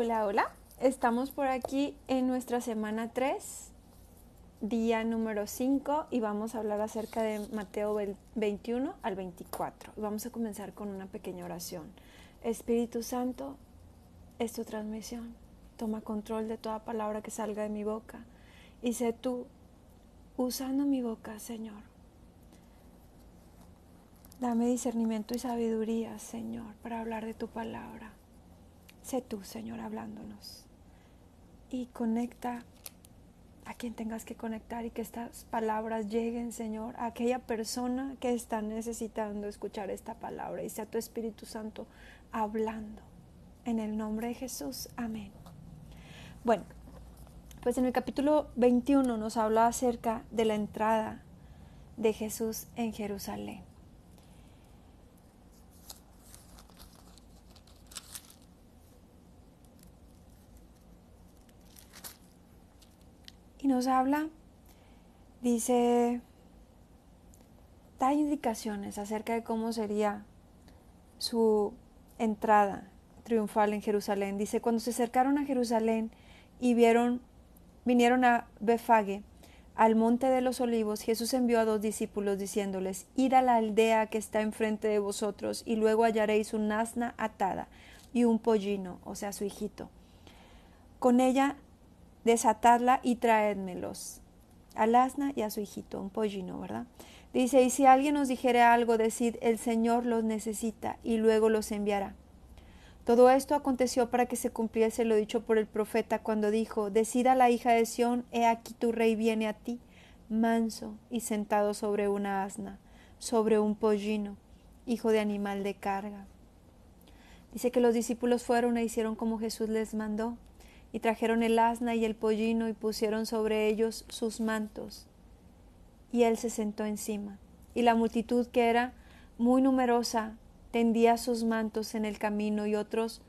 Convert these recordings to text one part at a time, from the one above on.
Hola, hola. Estamos por aquí en nuestra semana 3, día número 5, y vamos a hablar acerca de Mateo 21 al 24. Vamos a comenzar con una pequeña oración. Espíritu Santo, es tu transmisión. Toma control de toda palabra que salga de mi boca y sé tú usando mi boca, Señor. Dame discernimiento y sabiduría, Señor, para hablar de tu palabra. Sé tú, Señor, hablándonos. Y conecta a quien tengas que conectar y que estas palabras lleguen, Señor, a aquella persona que está necesitando escuchar esta palabra, y sea tu Espíritu Santo hablando. En el nombre de Jesús, amén. Bueno, pues en el capítulo 21 nos habla acerca de la entrada de Jesús en Jerusalén. Y nos habla, dice, da indicaciones acerca de cómo sería su entrada triunfal en Jerusalén. Dice, cuando se acercaron a Jerusalén y vinieron a Befage, al monte de los olivos, Jesús envió a 2 discípulos diciéndoles, id a la aldea que está enfrente de vosotros, y luego hallaréis un asna atada y un pollino, o sea, su hijito. Con ella desatadla y traédmelos. Al asna y a su hijito, un pollino, ¿verdad? Dice, y si alguien os dijere algo, decid, el Señor los necesita, y luego los enviará. Todo esto aconteció para que se cumpliese lo dicho por el profeta cuando dijo, decid a la hija de Sión, he aquí tu rey viene a ti, manso y sentado sobre una asna, sobre un pollino, hijo de animal de carga. Dice que los discípulos fueron e hicieron como Jesús les mandó, y trajeron el asna y el pollino y pusieron sobre ellos sus mantos, y él se sentó encima. Y la multitud, que era muy numerosa, tendía sus mantos en el camino, y otros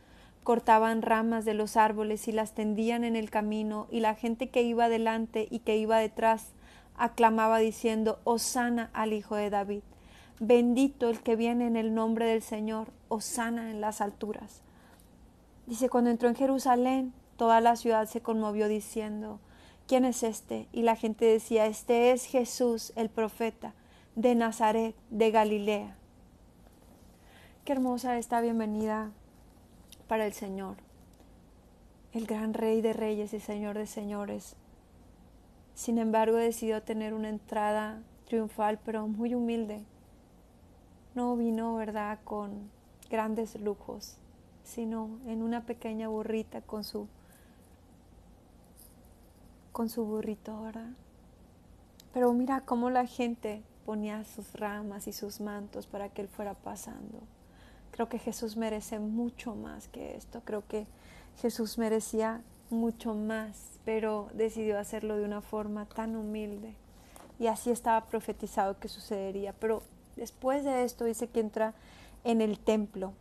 cortaban ramas de los árboles y las tendían en el camino, y la gente que iba delante y que iba detrás aclamaba diciendo, Hosana al Hijo de David, bendito el que viene en el nombre del Señor, Hosana en las alturas. Dice, cuando entró en Jerusalén, toda la ciudad se conmovió diciendo, ¿quién es este? Y la gente decía, este es Jesús, el profeta, de Nazaret, de Galilea. Qué hermosa esta bienvenida para el Señor, el gran Rey de reyes y Señor de señores. Sin embargo, decidió tener una entrada triunfal, pero muy humilde. No vino, ¿verdad?, con grandes lujos, sino en una pequeña burrita con su burrito, ¿verdad? Pero mira cómo la gente ponía sus ramas y sus mantos para que él fuera pasando. Creo que Jesús merece mucho más que esto. Creo que Jesús merecía mucho más, pero decidió hacerlo de una forma tan humilde. Y así estaba profetizado que sucedería. Pero después de esto dice que entra en el templo.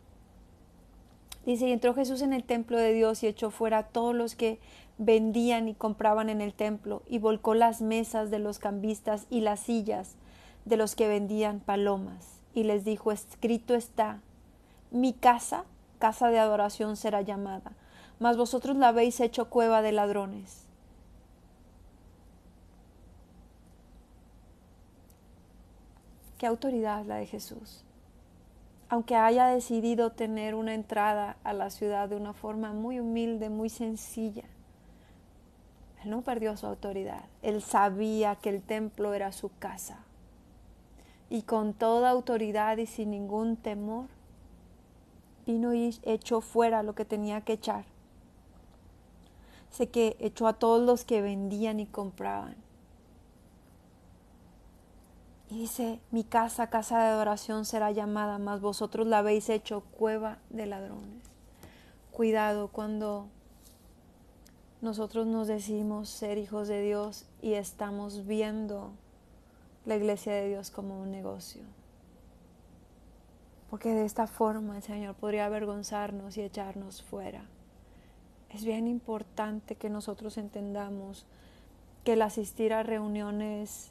Dice, y entró Jesús en el templo de Dios y echó fuera a todos los que vendían y compraban en el templo, y volcó las mesas de los cambistas y las sillas de los que vendían palomas. Y les dijo, escrito está, mi casa, casa de adoración será llamada, mas vosotros la habéis hecho cueva de ladrones. Qué autoridad la de Jesús. Aunque haya decidido tener una entrada a la ciudad de una forma muy humilde, muy sencilla, él no perdió su autoridad. Él sabía que el templo era su casa. Y con toda autoridad y sin ningún temor, vino y echó fuera lo que tenía que echar. Sé que echó a todos los que vendían y compraban. Y dice, mi casa, casa de adoración será llamada, mas vosotros la habéis hecho cueva de ladrones. Cuidado cuando nosotros nos decimos ser hijos de Dios y estamos viendo la iglesia de Dios como un negocio. Porque de esta forma el Señor podría avergonzarnos y echarnos fuera. Es bien importante que nosotros entendamos que el asistir a reuniones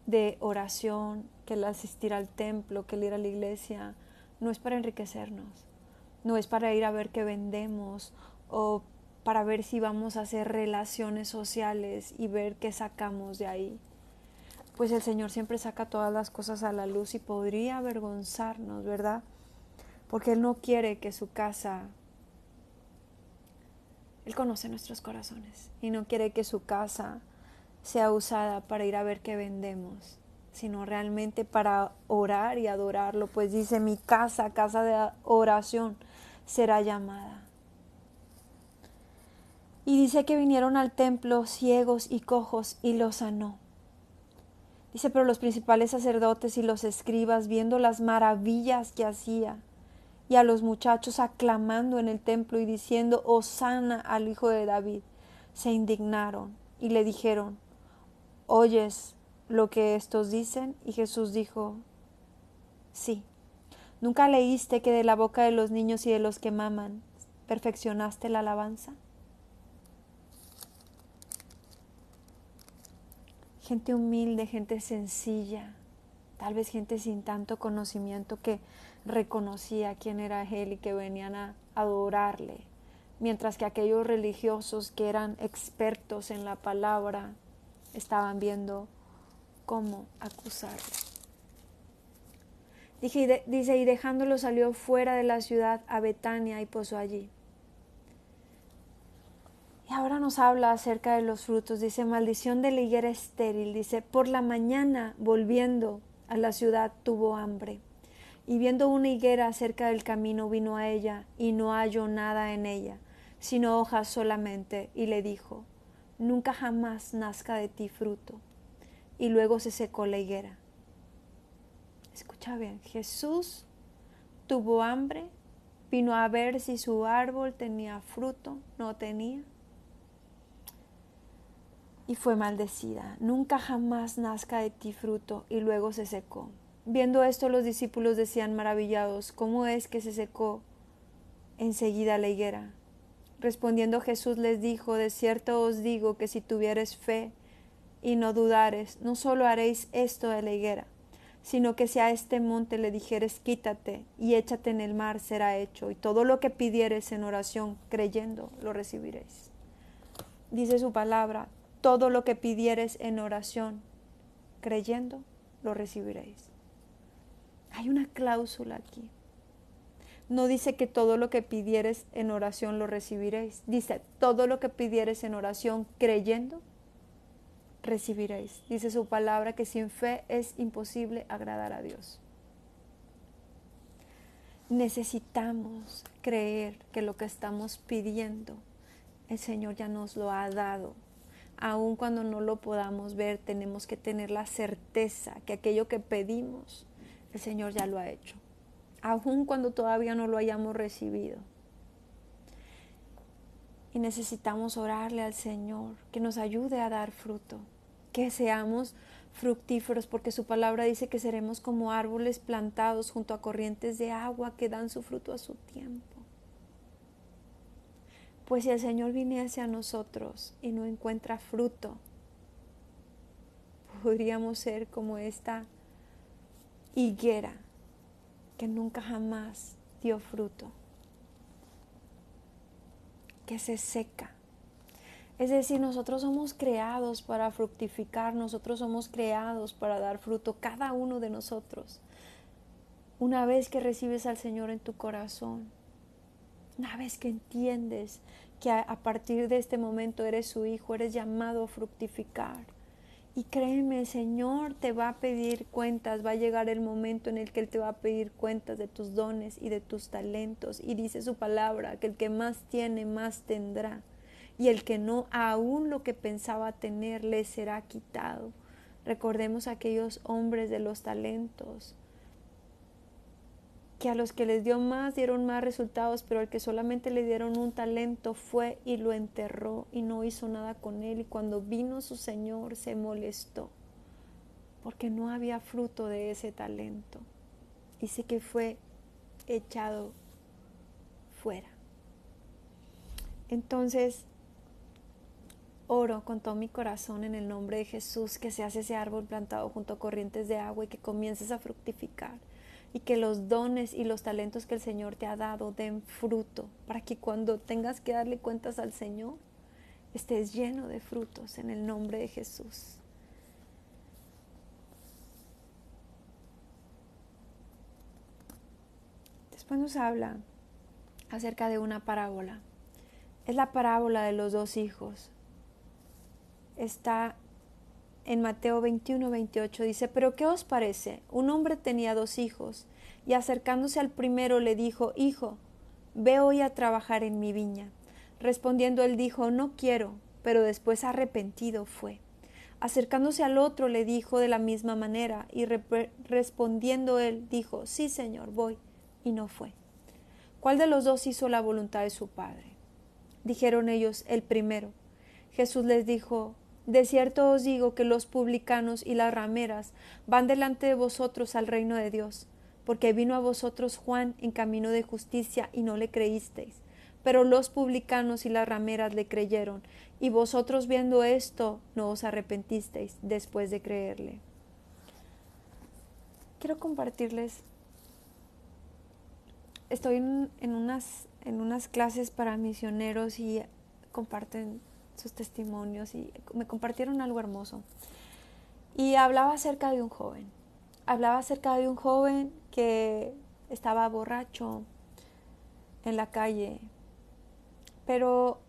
de oración, que el asistir al templo, que el ir a la iglesia, no es para enriquecernos, no es para ir a ver qué vendemos o para ver si vamos a hacer relaciones sociales y ver qué sacamos de ahí. Pues el Señor siempre saca todas las cosas a la luz y podría avergonzarnos, ¿verdad? Porque Él no quiere que su casa, Él conoce nuestros corazones y no quiere que su casa sea usada para ir a ver qué vendemos, sino realmente para orar y adorarlo. Pues dice, mi casa, casa de oración, será llamada. Y dice que vinieron al templo ciegos y cojos y los sanó. Dice, pero los principales sacerdotes y los escribas, viendo las maravillas que hacía, y a los muchachos aclamando en el templo y diciendo, Hosana al Hijo de David, se indignaron y le dijeron, ¿oyes lo que estos dicen? Y Jesús dijo, sí. ¿Nunca leíste que de la boca de los niños y de los que maman perfeccionaste la alabanza? Gente humilde, gente sencilla, tal vez gente sin tanto conocimiento que reconocía quién era Él y que venían a adorarle, mientras que aquellos religiosos que eran expertos en la palabra estaban viendo cómo acusarle. Dice, y dejándolo salió fuera de la ciudad a Betania y posó allí. Y ahora nos habla acerca de los frutos. Dice, maldición de la higuera estéril. Dice, por la mañana, volviendo a la ciudad, tuvo hambre. Y viendo una higuera cerca del camino, vino a ella, y no halló nada en ella, sino hojas solamente. Y le dijo, nunca jamás nazca de ti fruto. Y luego se secó la higuera. Escucha bien, Jesús tuvo hambre, vino a ver si su árbol tenía fruto, no tenía. Y fue maldecida, nunca jamás nazca de ti fruto, y luego se secó. Viendo esto los discípulos decían maravillados, ¿cómo es que se secó enseguida la higuera? Respondiendo Jesús les dijo, de cierto os digo que si tuvieres fe y no dudares, no solo haréis esto de la higuera, sino que si a este monte le dijeres quítate y échate en el mar, será hecho, y todo lo que pidieres en oración, creyendo, lo recibiréis. Dice su palabra, todo lo que pidieres en oración, creyendo, lo recibiréis. Hay una cláusula aquí. No dice que todo lo que pidieres en oración lo recibiréis. Dice, todo lo que pidieres en oración, creyendo, recibiréis. Dice su palabra que sin fe es imposible agradar a Dios. Necesitamos creer que lo que estamos pidiendo, el Señor ya nos lo ha dado. Aun cuando no lo podamos ver, tenemos que tener la certeza que aquello que pedimos, el Señor ya lo ha hecho. Aun cuando todavía no lo hayamos recibido. Y necesitamos orarle al Señor que nos ayude a dar fruto, que seamos fructíferos, porque su palabra dice que seremos como árboles plantados junto a corrientes de agua que dan su fruto a su tiempo. Pues si el Señor viniese a nosotros y no encuentra fruto, podríamos ser como esta higuera que nunca jamás dio fruto, que se seca. Es decir, nosotros somos creados para fructificar, nosotros somos creados para dar fruto, cada uno de nosotros. Una vez que recibes al Señor en tu corazón, una vez que entiendes que a partir de este momento eres su hijo, eres llamado a fructificar. Y créeme, el Señor te va a pedir cuentas, va a llegar el momento en el que Él te va a pedir cuentas de tus dones y de tus talentos. Y dice su palabra que el que más tiene, más tendrá. Y el que no, aún lo que pensaba tener, le será quitado. Recordemos a aquellos hombres de los talentos, que a los que les dio más dieron más resultados, pero al que solamente le dieron un talento fue y lo enterró y no hizo nada con él. Y cuando vino su Señor se molestó porque no había fruto de ese talento. Dice que fue echado fuera. Entonces oro con todo mi corazón en el nombre de Jesús que seas ese árbol plantado junto a corrientes de agua y que comiences a fructificar. y que los dones y los talentos que el Señor te ha dado den fruto, para que cuando tengas que darle cuentas al Señor, estés lleno de frutos en el nombre de Jesús. Después nos habla acerca de una parábola. Es la parábola de los dos hijos. Está en Mateo 21-28. Dice: pero ¿qué os parece? Un hombre tenía 2 hijos, y acercándose al primero le dijo: hijo, ve hoy a trabajar en mi viña. Respondiendo él dijo: no quiero. Pero después arrepentido fue. Acercándose al otro le dijo de la misma manera, y respondiendo él dijo: sí, Señor, voy. Y no fue. ¿Cuál de los dos hizo la voluntad de su padre? Dijeron ellos: el primero. Jesús les dijo: de cierto os digo que los publicanos y las rameras van delante de vosotros al reino de Dios, porque vino a vosotros Juan en camino de justicia y no le creísteis, pero los publicanos y las rameras le creyeron, y vosotros viendo esto no os arrepentisteis después de creerle. Quiero compartirles, estoy en unas clases para misioneros y comparten sus testimonios y me compartieron algo hermoso. Y hablaba acerca de un joven. Hablaba acerca de un joven que estaba borracho en la calle, pero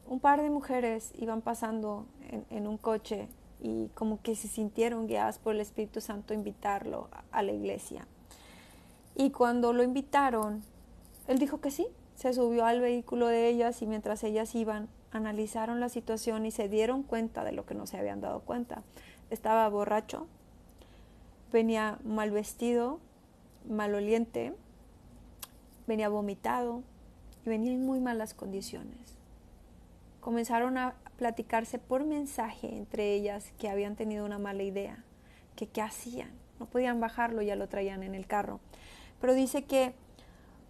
un par de mujeres iban pasando en un coche y como que se sintieron guiadas por el Espíritu Santo a invitarlo a la iglesia. Y cuando lo invitaron, él dijo que sí. Se subió al vehículo de ellas y mientras ellas iban, analizaron la situación y se dieron cuenta de lo que no se habían dado cuenta. Estaba borracho, venía mal vestido, maloliente, venía vomitado y venía en muy malas condiciones. Comenzaron a platicarse por mensaje entre ellas que habían tenido una mala idea, que qué hacían. No podían bajarlo, ya lo traían en el carro. Pero dice que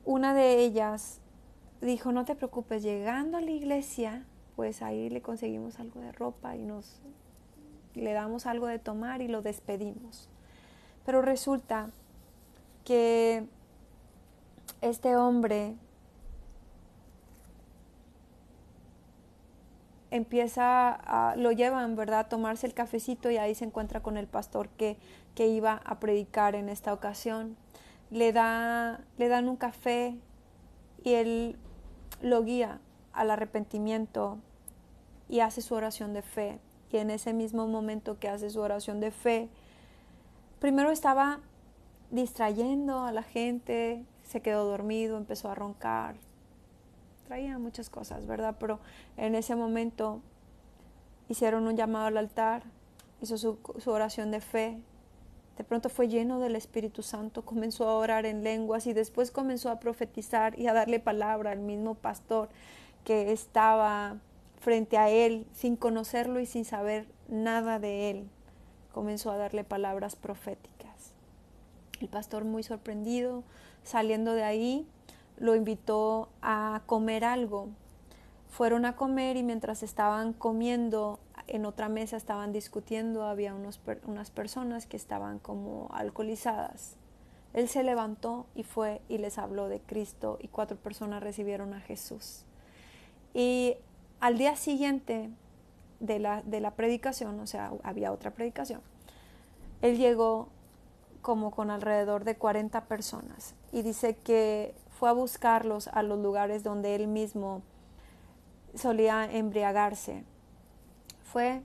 una de ellas dijo: no te preocupes, llegando a la iglesia, pues ahí le conseguimos algo de ropa y le damos algo de tomar y lo despedimos. Pero resulta que este hombre lo llevan, ¿verdad?, a tomarse el cafecito y ahí se encuentra con el pastor que iba a predicar en esta ocasión. Le dan un café y él lo guía al arrepentimiento y hace su oración de fe. Y en ese mismo momento que hace su oración de fe, primero estaba distrayendo a la gente, se quedó dormido, empezó a roncar, traía muchas cosas, ¿verdad? Pero en ese momento hicieron un llamado al altar, hizo su oración de fe. De pronto fue lleno del Espíritu Santo, comenzó a orar en lenguas y después comenzó a profetizar y a darle palabra al mismo pastor que estaba frente a él sin conocerlo y sin saber nada de él. Comenzó a darle palabras proféticas. El pastor, muy sorprendido, saliendo de ahí, lo invitó a comer algo. Fueron a comer y mientras estaban comiendo, en otra mesa estaban discutiendo, había unas personas que estaban como alcoholizadas. Él se levantó y fue y les habló de Cristo y 4 personas recibieron a Jesús. Y al día siguiente de la predicación, o sea, había otra predicación, él llegó como con alrededor de 40 personas y dice que fue a buscarlos a los lugares donde él mismo solía embriagarse. Fue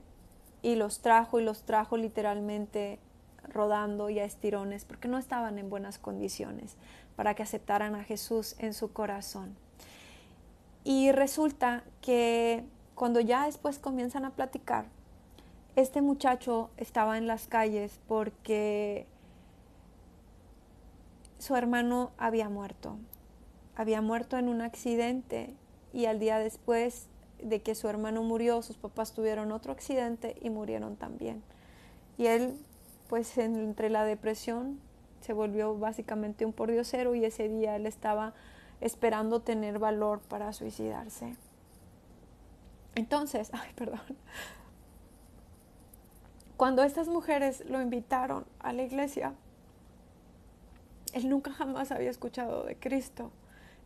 y los trajo literalmente rodando y a estirones porque no estaban en buenas condiciones para que aceptaran a Jesús en su corazón. Y resulta que cuando ya después comienzan a platicar, este muchacho estaba en las calles porque su hermano había muerto en un accidente y al día después de que su hermano murió, sus papás tuvieron otro accidente y murieron también. Y él, pues entre la depresión, se volvió básicamente un pordiosero y ese día él estaba esperando tener valor para suicidarse. Entonces, cuando estas mujeres lo invitaron a la iglesia, Él nunca jamás había escuchado de Cristo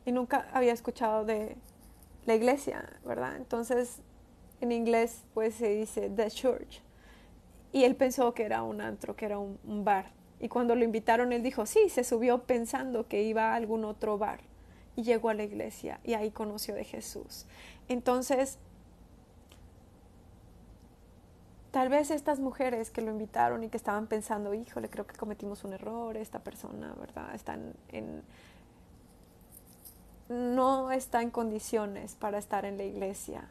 y nunca había escuchado de la iglesia, ¿verdad? Entonces, en inglés, pues se dice the church. Y él pensó que era un antro, que era un bar. Y cuando lo invitaron, él dijo, sí, se subió pensando que iba a algún otro bar. Y llegó a la iglesia y ahí conoció de Jesús. Entonces, tal vez estas mujeres que lo invitaron y que estaban pensando, híjole, creo que cometimos un error, esta persona, ¿verdad? No está en condiciones para estar en la iglesia.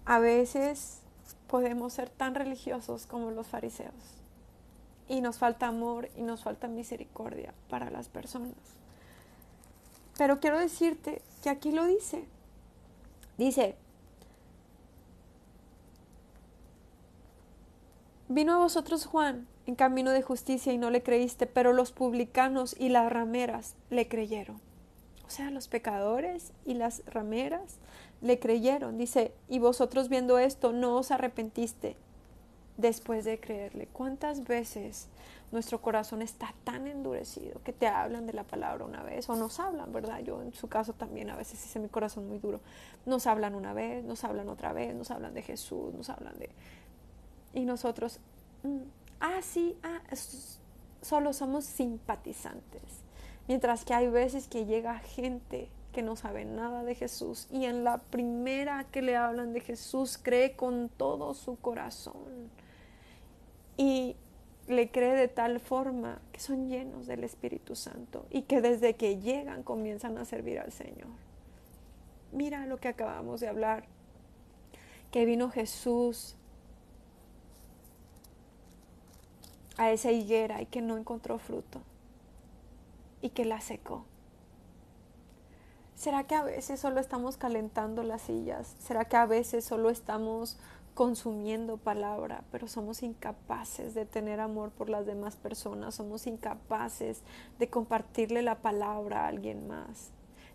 A veces podemos ser tan religiosos como los fariseos y nos falta amor y nos falta misericordia para las personas. Pero quiero decirte que aquí lo dice. Dice, vino a vosotros Juan en camino de justicia y no le creíste, pero los publicanos y las rameras le creyeron. O sea, los pecadores y las rameras le creyeron. Dice, y vosotros viendo esto no os arrepentiste después de creerle. ¿Cuántas veces nuestro corazón está tan endurecido que te hablan de la palabra una vez o nos hablan, ¿verdad? Yo en su caso también a veces hice mi corazón muy duro. Nos hablan una vez, nos hablan otra vez, nos hablan de Jesús, nos hablan de... Y nosotros, sí, solo somos simpatizantes. Mientras que hay veces que llega gente que no sabe nada de Jesús y en la primera que le hablan de Jesús cree con todo su corazón y le cree de tal forma que son llenos del Espíritu Santo y que desde que llegan comienzan a servir al Señor. Mira lo que acabamos de hablar, que vino Jesús a esa higuera y que no encontró fruto y que la secó. ¿Será que a veces solo estamos calentando las sillas? ¿Será que a veces solo estamos consumiendo palabra, pero somos incapaces de tener amor por las demás personas? Somos incapaces de compartirle la palabra a alguien más,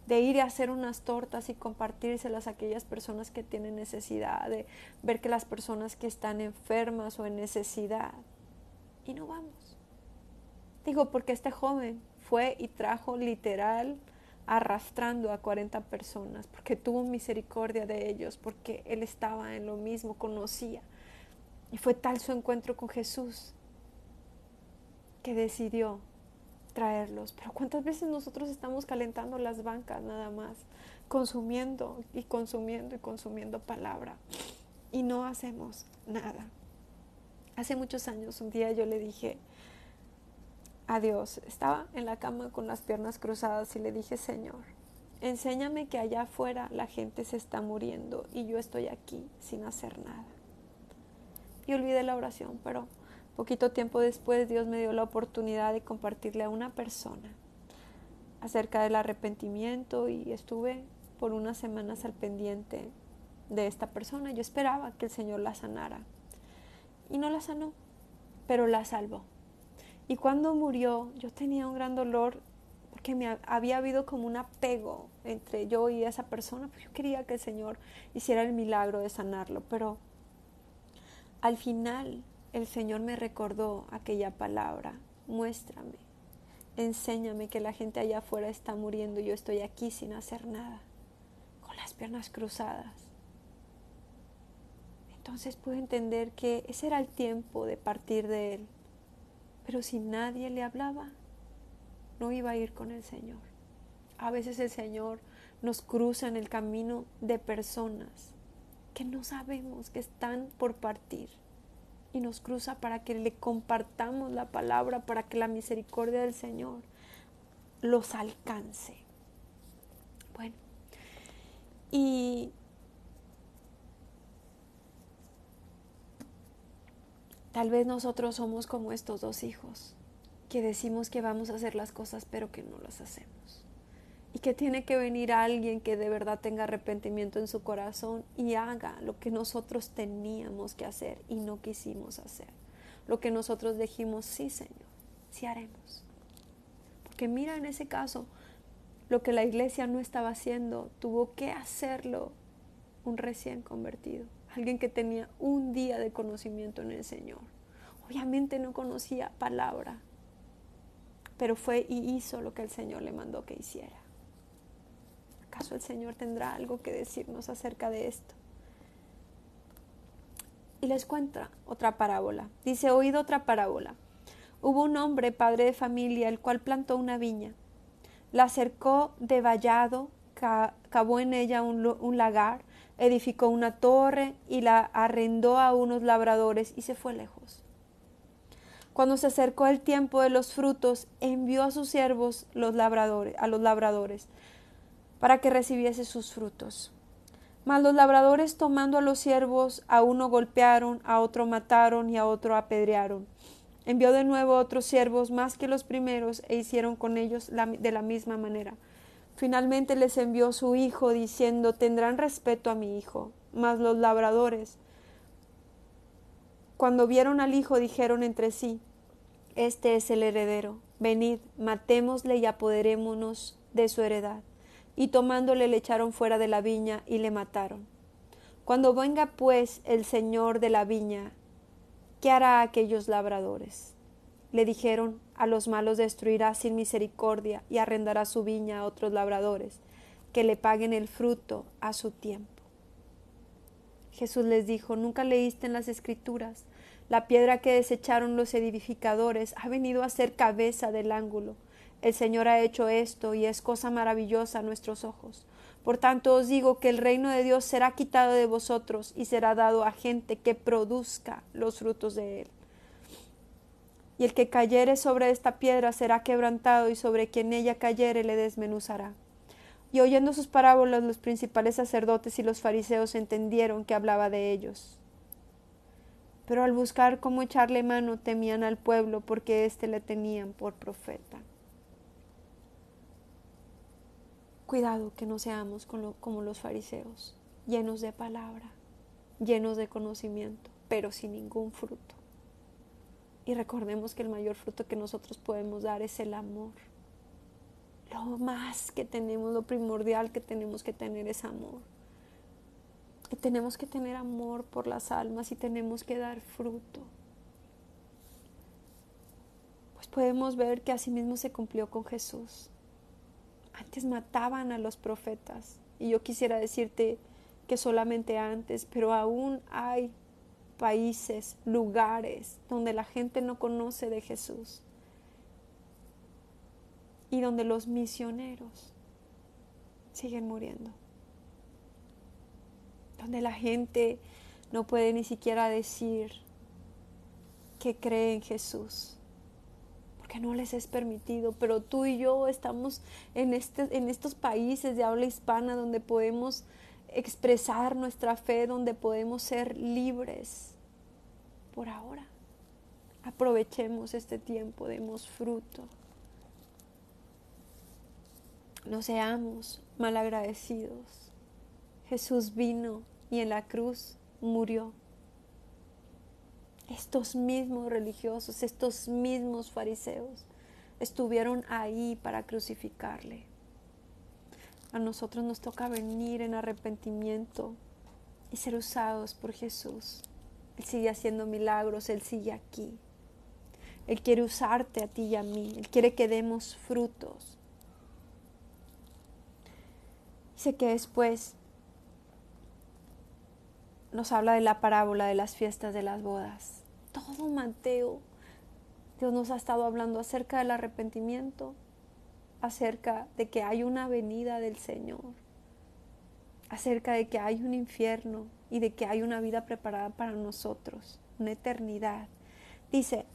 de ir a hacer unas tortas y compartírselas a aquellas personas que tienen necesidad, de ver que las personas que están enfermas o en necesidad, y no vamos. Digo, porque este joven fue y trajo literal arrastrando a 40 personas, porque tuvo misericordia de ellos, porque él estaba en lo mismo, conocía. Y fue tal su encuentro con Jesús que decidió traerlos. Pero ¿cuántas veces nosotros estamos calentando las bancas nada más, consumiendo y consumiendo y consumiendo palabra y no hacemos nada? Hace muchos años un día yo le dije a Dios, estaba en la cama con las piernas cruzadas y le dije, Señor, enséñame que allá afuera la gente se está muriendo y yo estoy aquí sin hacer nada. Y olvidé la oración, pero poquito tiempo después Dios me dio la oportunidad de compartirle a una persona acerca del arrepentimiento y estuve por unas semanas al pendiente de esta persona. Yo esperaba que el Señor la sanara y no la sanó, pero la salvó. Y cuando murió, yo tenía un gran dolor porque había habido como un apego entre yo y esa persona, pues yo quería que el Señor hiciera el milagro de sanarlo, pero al final el Señor me recordó aquella palabra, muéstrame, enséñame que la gente allá afuera está muriendo y yo estoy aquí sin hacer nada, con las piernas cruzadas. Entonces pude entender que ese era el tiempo de partir de Él, pero si nadie le hablaba, no iba a ir con el Señor. A veces el Señor nos cruza en el camino de personas que no sabemos que están por partir y nos cruza para que le compartamos la palabra, para que la misericordia del Señor los alcance. Bueno, y tal vez nosotros somos como estos dos hijos que decimos que vamos a hacer las cosas pero que no las hacemos. Y que tiene que venir alguien que de verdad tenga arrepentimiento en su corazón y haga lo que nosotros teníamos que hacer y no quisimos hacer. Lo que nosotros dijimos, sí Señor, sí haremos. Porque mira, en ese caso, lo que la iglesia no estaba haciendo, tuvo que hacerlo un recién convertido. Alguien que tenía un día de conocimiento en el Señor. Obviamente no conocía palabra, pero fue y hizo lo que el Señor le mandó que hiciera. ¿Acaso el Señor tendrá algo que decirnos acerca de esto? Y les cuento otra parábola. Dice, oíd otra parábola. Hubo un hombre, padre de familia, el cual plantó una viña. La cercó de vallado, cavó en ella un lagar, edificó una torre y la arrendó a unos labradores y se fue lejos. Cuando se acercó el tiempo de los frutos, envió a sus siervos a los labradores, para que recibiese sus frutos. Mas los labradores, tomando a los siervos, a uno golpearon, a otro mataron y a otro apedrearon. Envió de nuevo otros siervos más que los primeros e hicieron con ellos de la misma manera. Finalmente les envió su hijo, diciendo, tendrán respeto a mi hijo. Mas los labradores, cuando vieron al hijo, dijeron entre sí, este es el heredero, venid, matémosle y apoderémonos de su heredad. Y tomándole le echaron fuera de la viña y le mataron. Cuando venga pues el señor de la viña, ¿qué hará a aquellos labradores? Le dijeron, a los malos destruirá sin misericordia y arrendará su viña a otros labradores, que le paguen el fruto a su tiempo. Jesús les dijo, ¿nunca leíste en las Escrituras? La piedra que desecharon los edificadores ha venido a ser cabeza del ángulo. El Señor ha hecho esto y es cosa maravillosa a nuestros ojos. Por tanto os digo que el reino de Dios será quitado de vosotros y será dado a gente que produzca los frutos de él. Y el que cayere sobre esta piedra será quebrantado, y sobre quien ella cayere le desmenuzará. Y oyendo sus parábolas, los principales sacerdotes y los fariseos entendieron que hablaba de ellos. Pero al buscar cómo echarle mano, temían al pueblo, porque éste le tenían por profeta. Cuidado que no seamos como los fariseos, llenos de palabra, llenos de conocimiento, pero sin ningún fruto. Y recordemos que el mayor fruto que nosotros podemos dar es el amor. Lo más que tenemos, lo primordial que tenemos que tener es amor. Y tenemos que tener amor por las almas y tenemos que dar fruto. Pues podemos ver que así mismo se cumplió con Jesús. Antes mataban a los profetas, y yo quisiera decirte que solamente antes, pero aún hay países, lugares donde la gente no conoce de Jesús y donde los misioneros siguen muriendo, donde la gente no puede ni siquiera decir que cree en Jesús, porque no les es permitido. Pero tú y yo estamos en estos países de habla hispana donde podemos expresar nuestra fe, donde podemos ser libres. Por ahora, aprovechemos este tiempo, demos fruto. No seamos malagradecidos. Jesús vino y en la cruz murió. Estos mismos religiosos, estos mismos fariseos estuvieron ahí para crucificarle. A nosotros nos toca venir en arrepentimiento y ser usados por Jesús. Él sigue haciendo milagros, Él sigue aquí. Él quiere usarte a ti y a mí. Él quiere que demos frutos. Dice que después nos habla de la parábola de las fiestas de las bodas. Todo Mateo, Dios nos ha estado hablando acerca del arrepentimiento, acerca de que hay una venida del Señor, acerca de que hay un infierno y de que hay una vida preparada para nosotros, una eternidad. Dice,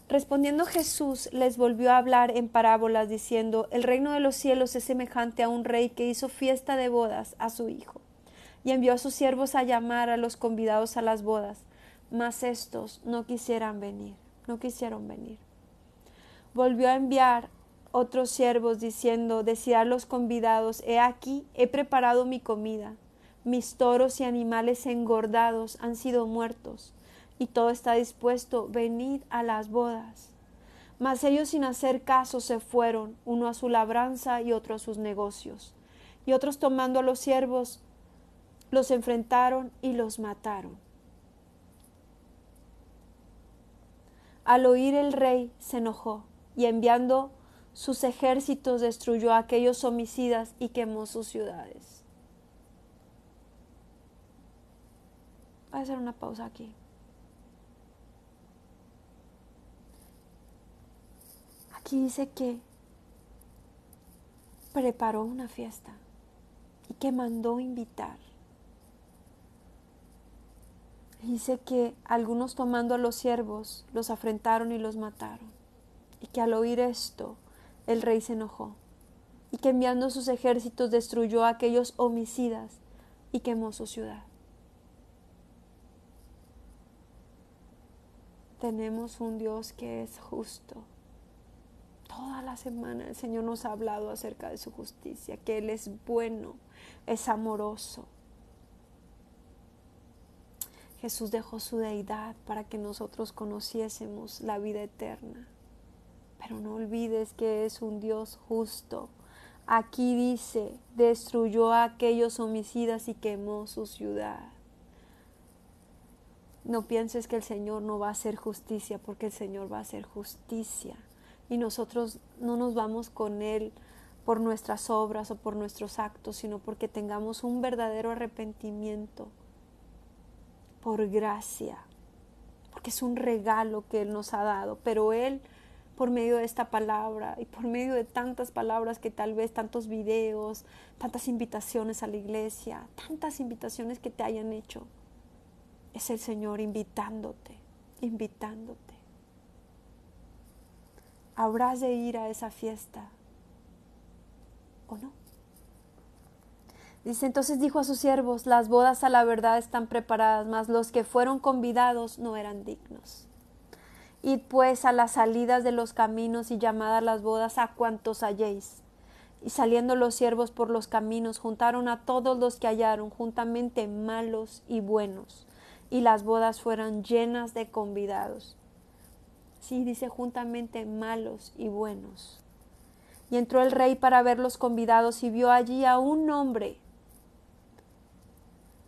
respondiendo Jesús les volvió a hablar en parábolas diciendo, el reino de los cielos es semejante a un rey que hizo fiesta de bodas a su hijo y envió a sus siervos a llamar a los convidados a las bodas, mas estos no quisieron venir. Volvió a enviar otros siervos diciendo, decía a los convidados, he aquí, he preparado mi comida, mis toros y animales engordados han sido muertos, y todo está dispuesto, venid a las bodas. Mas ellos sin hacer caso se fueron, uno a su labranza y otro a sus negocios. Y otros tomando a los siervos, los enfrentaron y los mataron. Al oír el rey se enojó y enviando sus ejércitos destruyó a aquellos homicidas y quemó sus ciudades. Voy a hacer una pausa aquí. Aquí dice que preparó una fiesta y que mandó invitar. Dice que algunos tomando a los siervos los afrentaron y los mataron. Y que al oír esto el rey se enojó. Y que enviando sus ejércitos destruyó a aquellos homicidas y quemó su ciudad. Tenemos un Dios que es justo. Toda la semana el Señor nos ha hablado acerca de su justicia, que Él es bueno, es amoroso. Jesús dejó su deidad para que nosotros conociésemos la vida eterna. Pero no olvides que es un Dios justo. Aquí dice, destruyó a aquellos homicidas y quemó su ciudad. No pienses que el Señor no va a hacer justicia, porque el Señor va a hacer justicia. Y nosotros no nos vamos con Él por nuestras obras o por nuestros actos, sino porque tengamos un verdadero arrepentimiento por gracia, porque es un regalo que Él nos ha dado. Pero Él, por medio de esta palabra y por medio de tantas palabras que tal vez, tantos videos, tantas invitaciones a la iglesia, tantas invitaciones que te hayan hecho, es el Señor invitándote. ¿Habrás de ir a esa fiesta o no? Dice, entonces dijo a sus siervos, las bodas a la verdad están preparadas, mas los que fueron convidados no eran dignos. Id pues a las salidas de los caminos y llamad a las bodas a cuantos halléis. Y saliendo los siervos por los caminos, juntaron a todos los que hallaron, juntamente malos y buenos. Y las bodas fueron llenas de convidados. Sí, dice juntamente malos y buenos. Y entró el rey para ver los convidados y vio allí a un hombre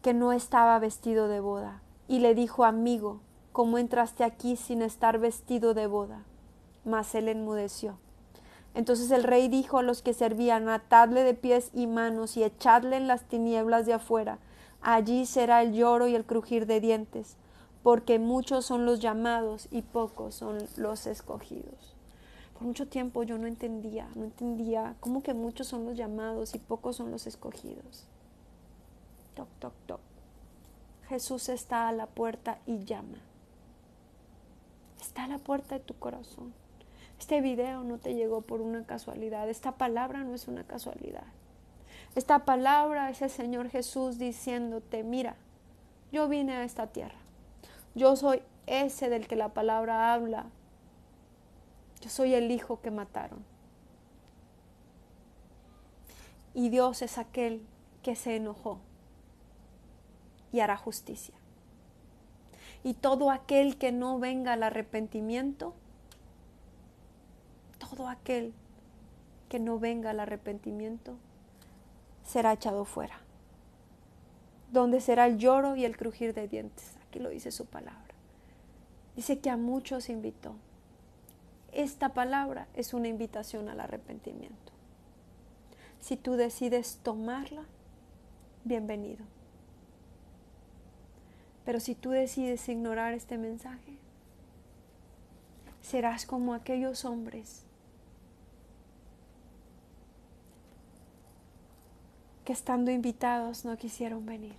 que no estaba vestido de boda. Y le dijo, amigo, ¿cómo entraste aquí sin estar vestido de boda? Mas él enmudeció. Entonces el rey dijo a los que servían, atadle de pies y manos y echadle en las tinieblas de afuera. Allí será el lloro y el crujir de dientes, porque muchos son los llamados y pocos son los escogidos. Por mucho tiempo yo no entendía cómo que muchos son los llamados y pocos son los escogidos. Toc, toc, toc. Jesús está a la puerta y llama. Está a la puerta de tu corazón. Este video no te llegó por una casualidad. Esta palabra no es una casualidad. Esta palabra es el Señor Jesús diciéndote, mira, yo vine a esta tierra. Yo soy ese del que la palabra habla. Yo soy el hijo que mataron. Y Dios es aquel que se enojó y hará justicia. Y todo aquel que no venga al arrepentimiento, será echado fuera. Donde será el lloro y el crujir de dientes. Aquí lo dice su palabra. Dice que a muchos invitó. Esta palabra es una invitación al arrepentimiento. Si tú decides tomarla, bienvenido. Pero si tú decides ignorar este mensaje, serás como aquellos hombres que estando invitados no quisieron venir.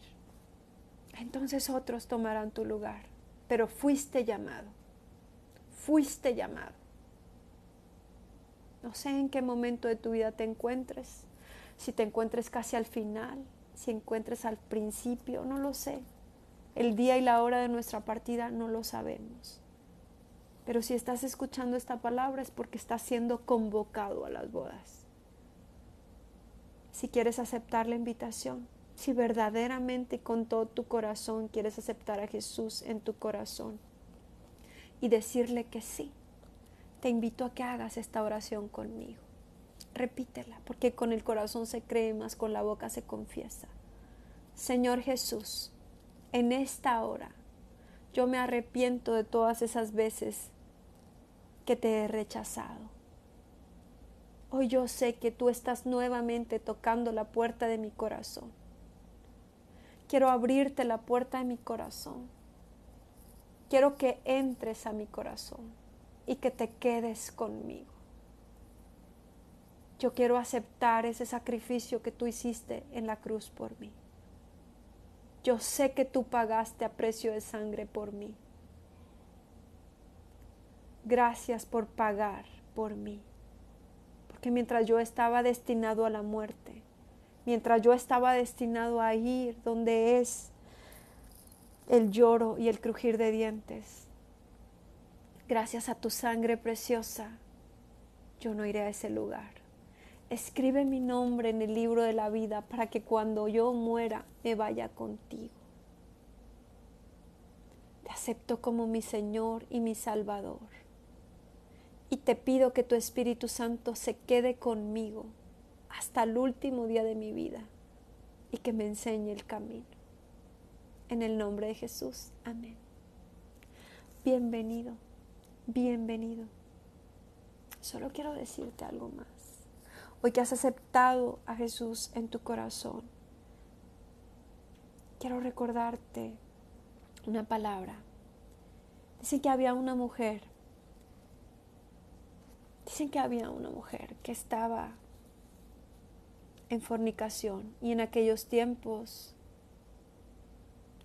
Entonces otros tomarán tu lugar, pero fuiste llamado. No sé en qué momento de tu vida te encuentres, si te encuentres casi al final, si encuentres al principio, no lo sé. El día y la hora de nuestra partida no lo sabemos. Pero si estás escuchando esta palabra es porque estás siendo convocado a las bodas. Si quieres aceptar la invitación, si verdaderamente con todo tu corazón quieres aceptar a Jesús en tu corazón y decirle que sí, te invito a que hagas esta oración conmigo. Repítela, porque con el corazón se cree, más con la boca se confiesa. Señor Jesús, en esta hora yo me arrepiento de todas esas veces que te he rechazado. Hoy yo sé que tú estás nuevamente tocando la puerta de mi corazón. Quiero abrirte la puerta de mi corazón. Quiero que entres a mi corazón y que te quedes conmigo. Yo quiero aceptar ese sacrificio que tú hiciste en la cruz por mí. Yo sé que tú pagaste a precio de sangre por mí. Gracias por pagar por mí. Porque mientras yo estaba destinado a la muerte, mientras yo estaba destinado a ir donde es el lloro y el crujir de dientes, gracias a tu sangre preciosa, yo no iré a ese lugar. Escribe mi nombre en el libro de la vida para que cuando yo muera me vaya contigo. Te acepto como mi Señor y mi Salvador. Y te pido que tu Espíritu Santo se quede conmigo hasta el último día de mi vida y que me enseñe el camino. En el nombre de Jesús. Amén. Bienvenido, bienvenido. Solo quiero decirte algo más. Hoy que has aceptado a Jesús en tu corazón, quiero recordarte una palabra. Dicen que había una mujer que estaba en fornicación, y en aquellos tiempos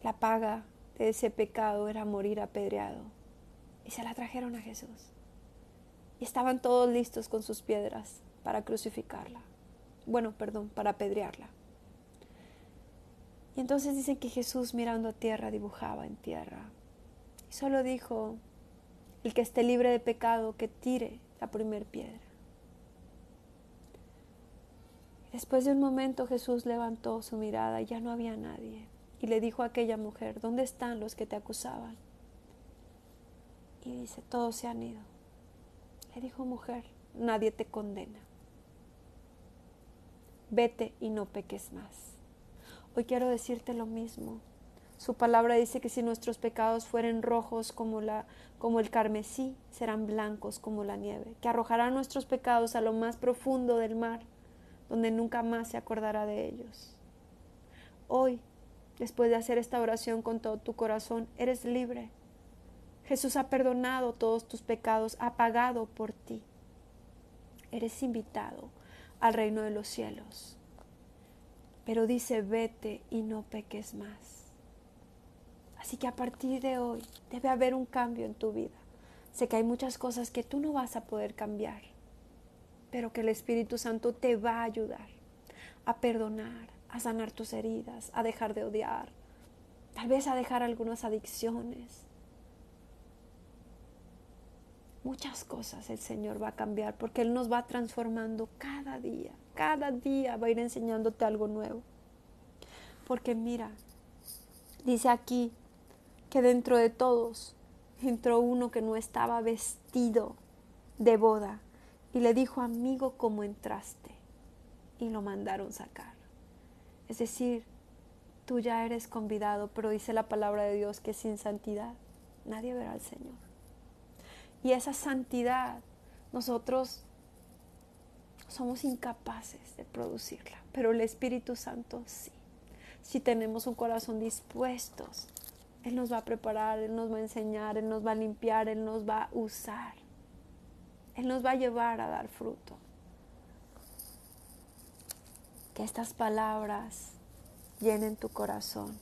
la paga de ese pecado era morir apedreado, y se la trajeron a Jesús y estaban todos listos con sus piedras para crucificarla, para apedrearla. Y entonces dicen que Jesús, mirando a tierra, dibujaba en tierra y solo dijo: el que esté libre de pecado, que tire la primer piedra. Después de un momento Jesús levantó su mirada y ya no había nadie, y le dijo a aquella mujer: ¿dónde están los que te acusaban? Y dice: todos se han ido. Le dijo: mujer, nadie te condena. Vete y no peques más. Hoy quiero decirte lo mismo. Su palabra dice que si nuestros pecados fueren rojos como el carmesí, serán blancos como la nieve, que arrojará nuestros pecados a lo más profundo del mar, donde nunca más se acordará de ellos. Hoy, después de hacer esta oración con todo tu corazón, eres libre. Jesús ha perdonado todos tus pecados, ha pagado por ti. Eres invitado al reino de los cielos. Pero dice: vete y no peques más. Así que a partir de hoy debe haber un cambio en tu vida. Sé que hay muchas cosas que tú no vas a poder cambiar, pero que el Espíritu Santo te va a ayudar a perdonar, a sanar tus heridas, a dejar de odiar, tal vez a dejar algunas adicciones. Muchas cosas el Señor va a cambiar porque Él nos va transformando cada día. Cada día va a ir enseñándote algo nuevo. Porque mira, dice aquí que dentro de todos entró uno que no estaba vestido de boda y le dijo: amigo, ¿cómo entraste? Y lo mandaron sacar. Es decir, tú ya eres convidado, pero dice la palabra de Dios que sin santidad nadie verá al Señor. Y esa santidad nosotros somos incapaces de producirla, pero el Espíritu Santo sí. Si tenemos un corazón dispuesto, Él nos va a preparar, Él nos va a enseñar, Él nos va a limpiar, Él nos va a usar. Él nos va a llevar a dar fruto. Que estas palabras llenen tu corazón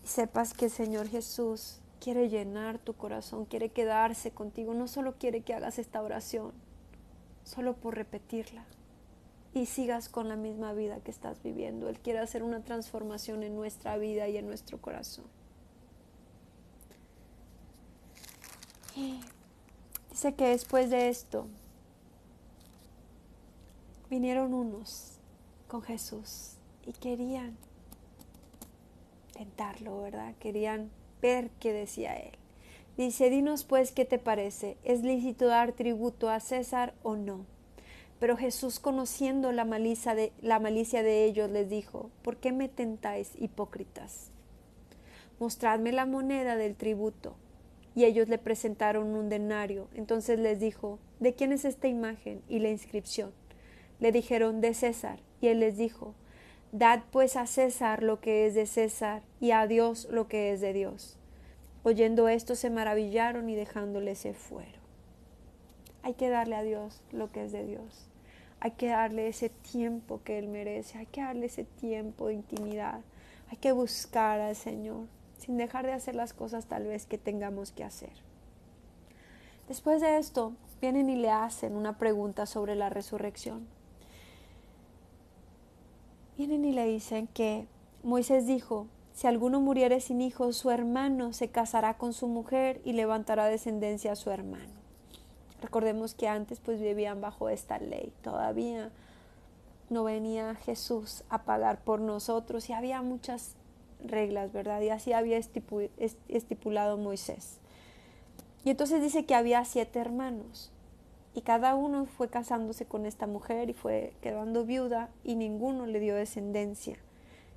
y sepas que el Señor Jesús quiere llenar tu corazón, quiere quedarse contigo. No solo quiere que hagas esta oración solo por repetirla y sigas con la misma vida que estás viviendo. Él quiere hacer una transformación en nuestra vida y en nuestro corazón. Y dice que después de esto vinieron unos con Jesús y querían tentarlo, ¿verdad? Querían ver qué decía él. Dice: dinos pues qué te parece, ¿es lícito dar tributo a César o no? Pero Jesús, conociendo la malicia de ellos, les dijo: ¿por qué me tentáis, hipócritas? Mostradme la moneda del tributo. Y ellos le presentaron un denario. Entonces les dijo: ¿de quién es esta imagen y la inscripción? Le dijeron: de César. Y él les dijo: dad pues a César lo que es de César, y a Dios lo que es de Dios. Oyendo esto se maravillaron, y dejándole se fueron. Hay que darle a Dios lo que es de Dios. Hay que darle ese tiempo que Él merece. Hay que darle ese tiempo de intimidad. Hay que buscar al Señor, sin dejar de hacer las cosas tal vez que tengamos que hacer. Después de esto, vienen y le hacen una pregunta sobre la resurrección. Vienen y le dicen que Moisés dijo: si alguno muriere sin hijos, su hermano se casará con su mujer y levantará descendencia a su hermano. Recordemos que antes pues vivían bajo esta ley. Todavía no venía Jesús a pagar por nosotros y había muchas reglas, ¿verdad? Y así había estipulado Moisés. Y entonces dice que había 7 hermanos. Y cada uno fue casándose con esta mujer y fue quedando viuda y ninguno le dio descendencia.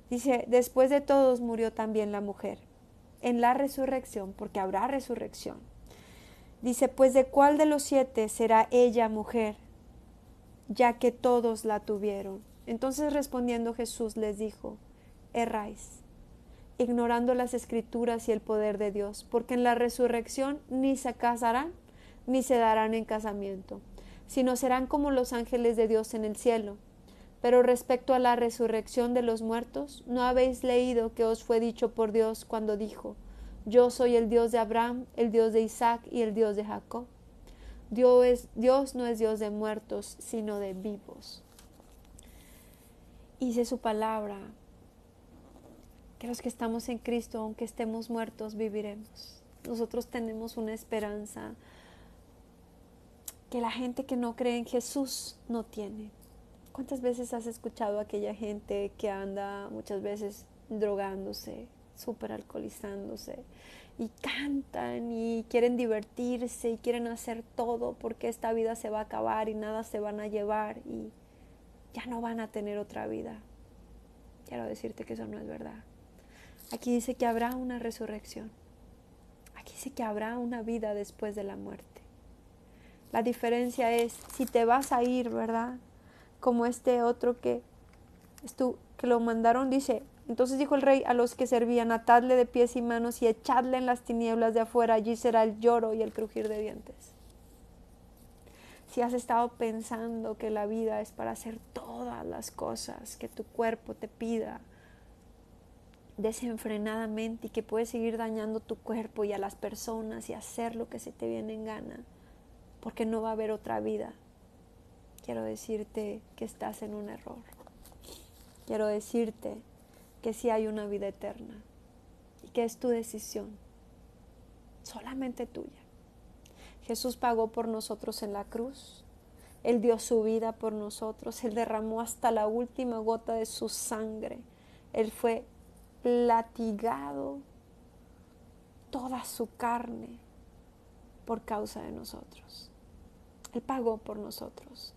Dice: después de todos murió también la mujer. En la resurrección, porque habrá resurrección. Dice: pues ¿de cuál de los 7 será ella mujer? Ya que todos la tuvieron. Entonces respondiendo Jesús les dijo: erráis, ignorando las Escrituras y el poder de Dios, porque en la resurrección ni se casarán ni se darán en casamiento, sino serán como los ángeles de Dios en el cielo. Pero respecto a la resurrección de los muertos, ¿no habéis leído que os fue dicho por Dios cuando dijo: yo soy el Dios de Abraham, el Dios de Isaac y el Dios de Jacob? Dios no es Dios de muertos, sino de vivos. Dice su palabra que los que estamos en Cristo, aunque estemos muertos, viviremos. Nosotros tenemos una esperanza que la gente que no cree en Jesús no tiene. ¿Cuántas veces has escuchado a aquella gente que anda muchas veces drogándose, súper alcoholizándose, y cantan y quieren divertirse y quieren hacer todo porque esta vida se va a acabar y nada se van a llevar y ya no van a tener otra vida? Quiero decirte que eso no es verdad. Aquí dice que habrá una resurrección. Aquí dice que habrá una vida después de la muerte. La diferencia es si te vas a ir, ¿verdad? Como este otro que lo mandaron, dice: entonces dijo el rey a los que servían: atadle de pies y manos y echadle en las tinieblas de afuera, allí será el lloro y el crujir de dientes. Si has estado pensando que la vida es para hacer todas las cosas que tu cuerpo te pida desenfrenadamente y que puedes seguir dañando tu cuerpo y a las personas y hacer lo que se te viene en gana, porque no va a haber otra vida, quiero decirte que estás en un error. Quiero decirte que sí hay una vida eterna y que es tu decisión, solamente tuya. Jesús pagó por nosotros en la cruz. Él dio su vida por nosotros. Él derramó hasta la última gota de su sangre. Él fue latigado, toda su carne, por causa de nosotros. Él pagó por nosotros.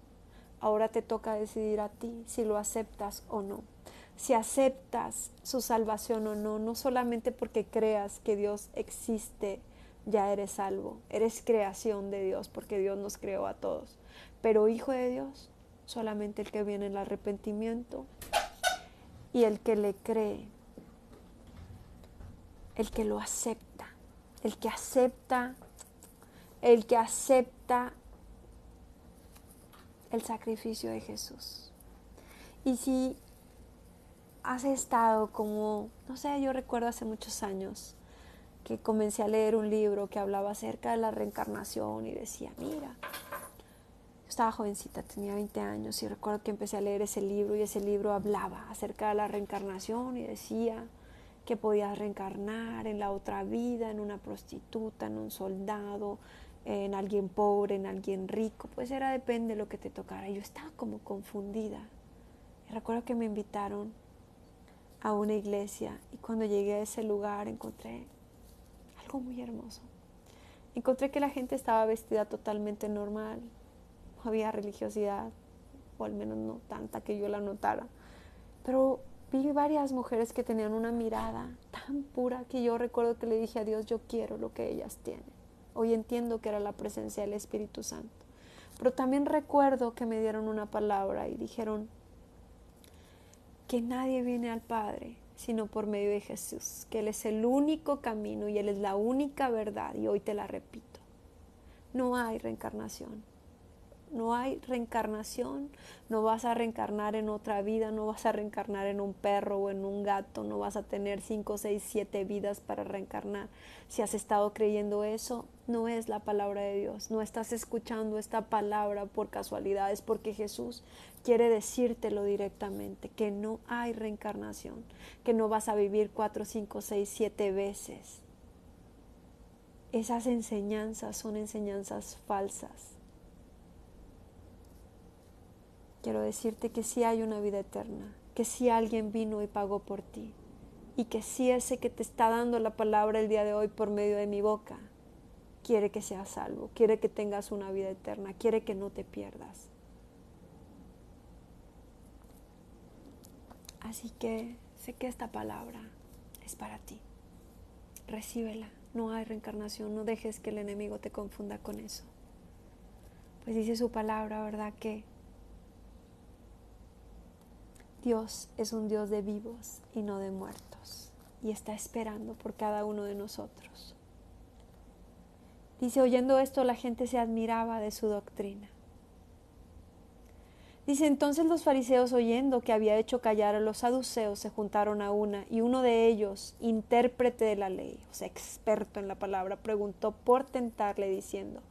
Ahora te toca decidir a ti si lo aceptas o no. Si aceptas su salvación o no, no solamente porque creas que Dios existe, ya eres salvo. Eres creación de Dios porque Dios nos creó a todos. Pero hijo de Dios, solamente el que viene en el arrepentimiento y el que le cree, el que lo acepta, el que acepta el sacrificio de Jesús. Y si has estado como, no sé, yo recuerdo hace muchos años que comencé a leer un libro que hablaba acerca de la reencarnación y decía, mira, yo estaba jovencita, tenía 20 años y recuerdo que empecé a leer ese libro y ese libro hablaba acerca de la reencarnación y decía que podías reencarnar en la otra vida, en una prostituta, en un soldado, en alguien pobre, en alguien rico, pues depende de lo que te tocara. Yo estaba como confundida. Y recuerdo que me invitaron a una iglesia y cuando llegué a ese lugar encontré algo muy hermoso. Encontré que la gente estaba vestida totalmente normal, no había religiosidad, o al menos no tanta que yo la notara, pero vi varias mujeres que tenían una mirada tan pura que yo recuerdo que le dije a Dios, yo quiero lo que ellas tienen. Hoy entiendo que era la presencia del Espíritu Santo. Pero también recuerdo que me dieron una palabra y dijeron que nadie viene al Padre sino por medio de Jesús, que Él es el único camino y Él es la única verdad, y hoy te la repito. No hay reencarnación. No hay reencarnación, no vas a reencarnar en otra vida, no vas a reencarnar en un perro o en un gato, no vas a tener 5, 6, 7 vidas para reencarnar. Si has estado creyendo eso, no es la palabra de Dios, no estás escuchando esta palabra por casualidad, es porque Jesús quiere decírtelo directamente, que no hay reencarnación, que no vas a vivir 4, 5, 6, 7 veces. Esas enseñanzas son enseñanzas falsas. Quiero decirte que sí hay una vida eterna, que sí alguien vino y pagó por ti, y que sí ese que te está dando la palabra el día de hoy por medio de mi boca, quiere que seas salvo, quiere que tengas una vida eterna, quiere que no te pierdas. Así que sé que esta palabra es para ti. Recíbela, no hay reencarnación, no dejes que el enemigo te confunda con eso. Pues dice su palabra, ¿verdad? Que Dios es un Dios de vivos y no de muertos, y está esperando por cada uno de nosotros. Dice, oyendo esto la gente se admiraba de su doctrina. Dice, entonces los fariseos, oyendo que había hecho callar a los saduceos, se juntaron a una, y uno de ellos, intérprete de la ley, o sea, experto en la palabra, preguntó por tentarle diciendo,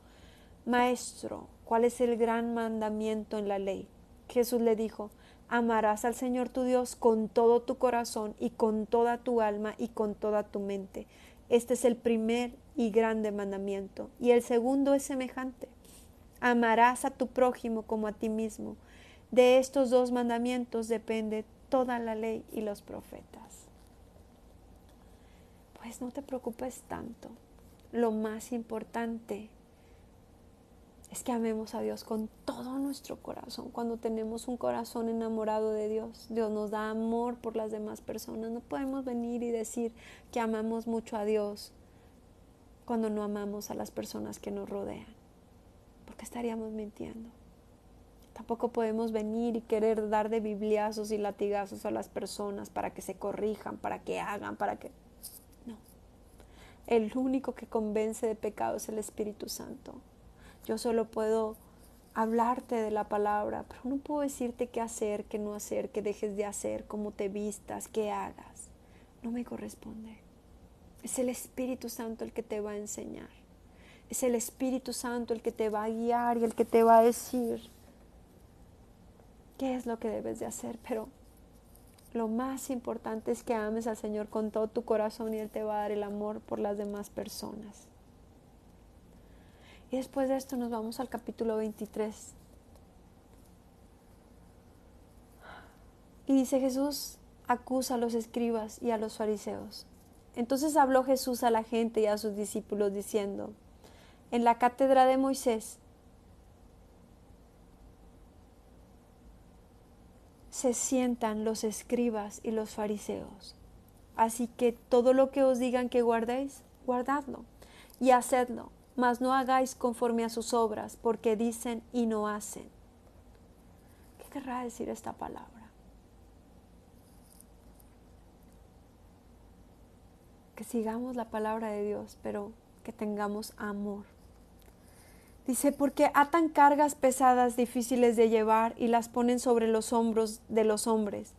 Maestro, ¿cuál es el gran mandamiento en la ley? Jesús le dijo, amarás al Señor tu Dios con todo tu corazón y con toda tu alma y con toda tu mente. Este es el primer y grande mandamiento. Y el segundo es semejante. Amarás a tu prójimo como a ti mismo. De estos 2 mandamientos depende toda la ley y los profetas. Pues no te preocupes tanto. Lo más importante es que amemos a Dios con todo nuestro corazón. Cuando tenemos un corazón enamorado de Dios, Dios nos da amor por las demás personas. No podemos venir y decir que amamos mucho a Dios cuando no amamos a las personas que nos rodean, porque estaríamos mintiendo. Tampoco podemos venir y querer dar de bibliazos y latigazos a las personas para que se corrijan, para que hagan, para que... No. El único que convence de pecado es el Espíritu Santo. Yo solo puedo hablarte de la palabra, pero no puedo decirte qué hacer, qué no hacer, qué dejes de hacer, cómo te vistas, qué hagas. No me corresponde. Es el Espíritu Santo el que te va a enseñar. Es el Espíritu Santo el que te va a guiar y el que te va a decir qué es lo que debes de hacer. Pero lo más importante es que ames al Señor con todo tu corazón y Él te va a dar el amor por las demás personas. Y después de esto nos vamos al capítulo 23. Y dice, Jesús acusa a los escribas y a los fariseos. Entonces habló Jesús a la gente y a sus discípulos diciendo, en la cátedra de Moisés se sientan los escribas y los fariseos. Así que todo lo que os digan que guardéis, guardadlo y hacedlo. Mas no hagáis conforme a sus obras, porque dicen y no hacen. ¿Qué querrá decir esta palabra? Que sigamos la palabra de Dios, pero que tengamos amor. Dice, porque atan cargas pesadas, difíciles de llevar, y las ponen sobre los hombros de los hombres,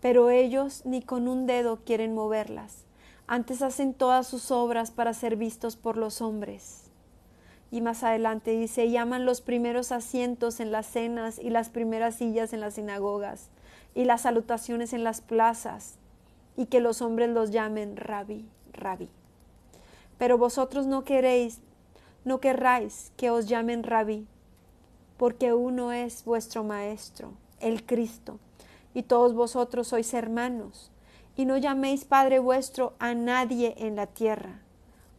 pero ellos ni con un dedo quieren moverlas. Antes hacen todas sus obras para ser vistos por los hombres. Y más adelante dice, llaman los primeros asientos en las cenas y las primeras sillas en las sinagogas y las salutaciones en las plazas, y que los hombres los llamen Rabí, Rabí. Pero vosotros no querráis que os llamen Rabí, porque uno es vuestro Maestro, el Cristo, y todos vosotros sois hermanos, y no llaméis Padre vuestro a nadie en la tierra,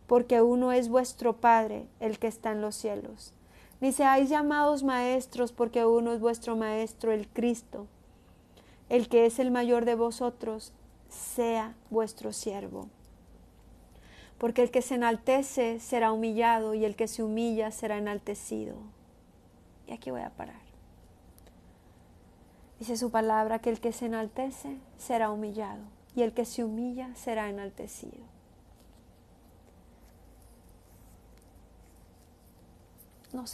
porque uno es vuestro Padre, el que está en los cielos. Ni seáis llamados maestros, porque uno es vuestro Maestro, el Cristo. el que es el mayor de vosotros sea vuestro siervo. Porque el que se enaltece será humillado y el que se humilla será enaltecido. Y aquí voy a parar. Dice su palabra que el que se enaltece será humillado y el que se humilla será enaltecido. No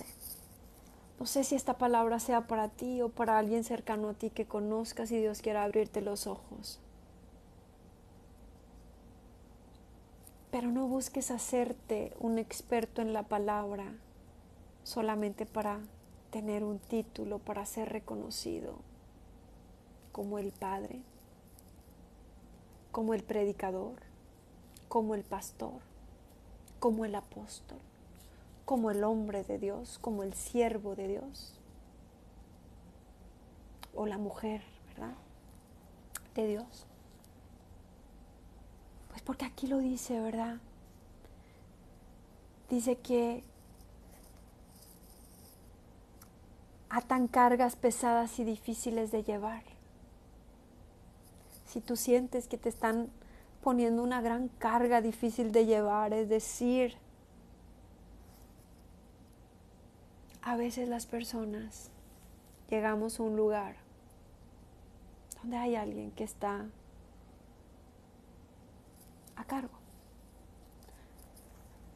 sé si esta palabra sea para ti o para alguien cercano a ti que conozcas y Dios quiera abrirte los ojos. Pero no busques hacerte un experto en la palabra solamente para tener un título, para ser reconocido como el Padre, como el predicador, como el pastor, como el apóstol, como el hombre de Dios, como el siervo de Dios, o la mujer, ¿verdad?, de Dios. Pues porque aquí lo dice, ¿verdad? Dice que atan cargas pesadas y difíciles de llevar. Si tú sientes que te están poniendo una gran carga difícil de llevar, es decir, a veces las personas llegamos a un lugar donde hay alguien que está a cargo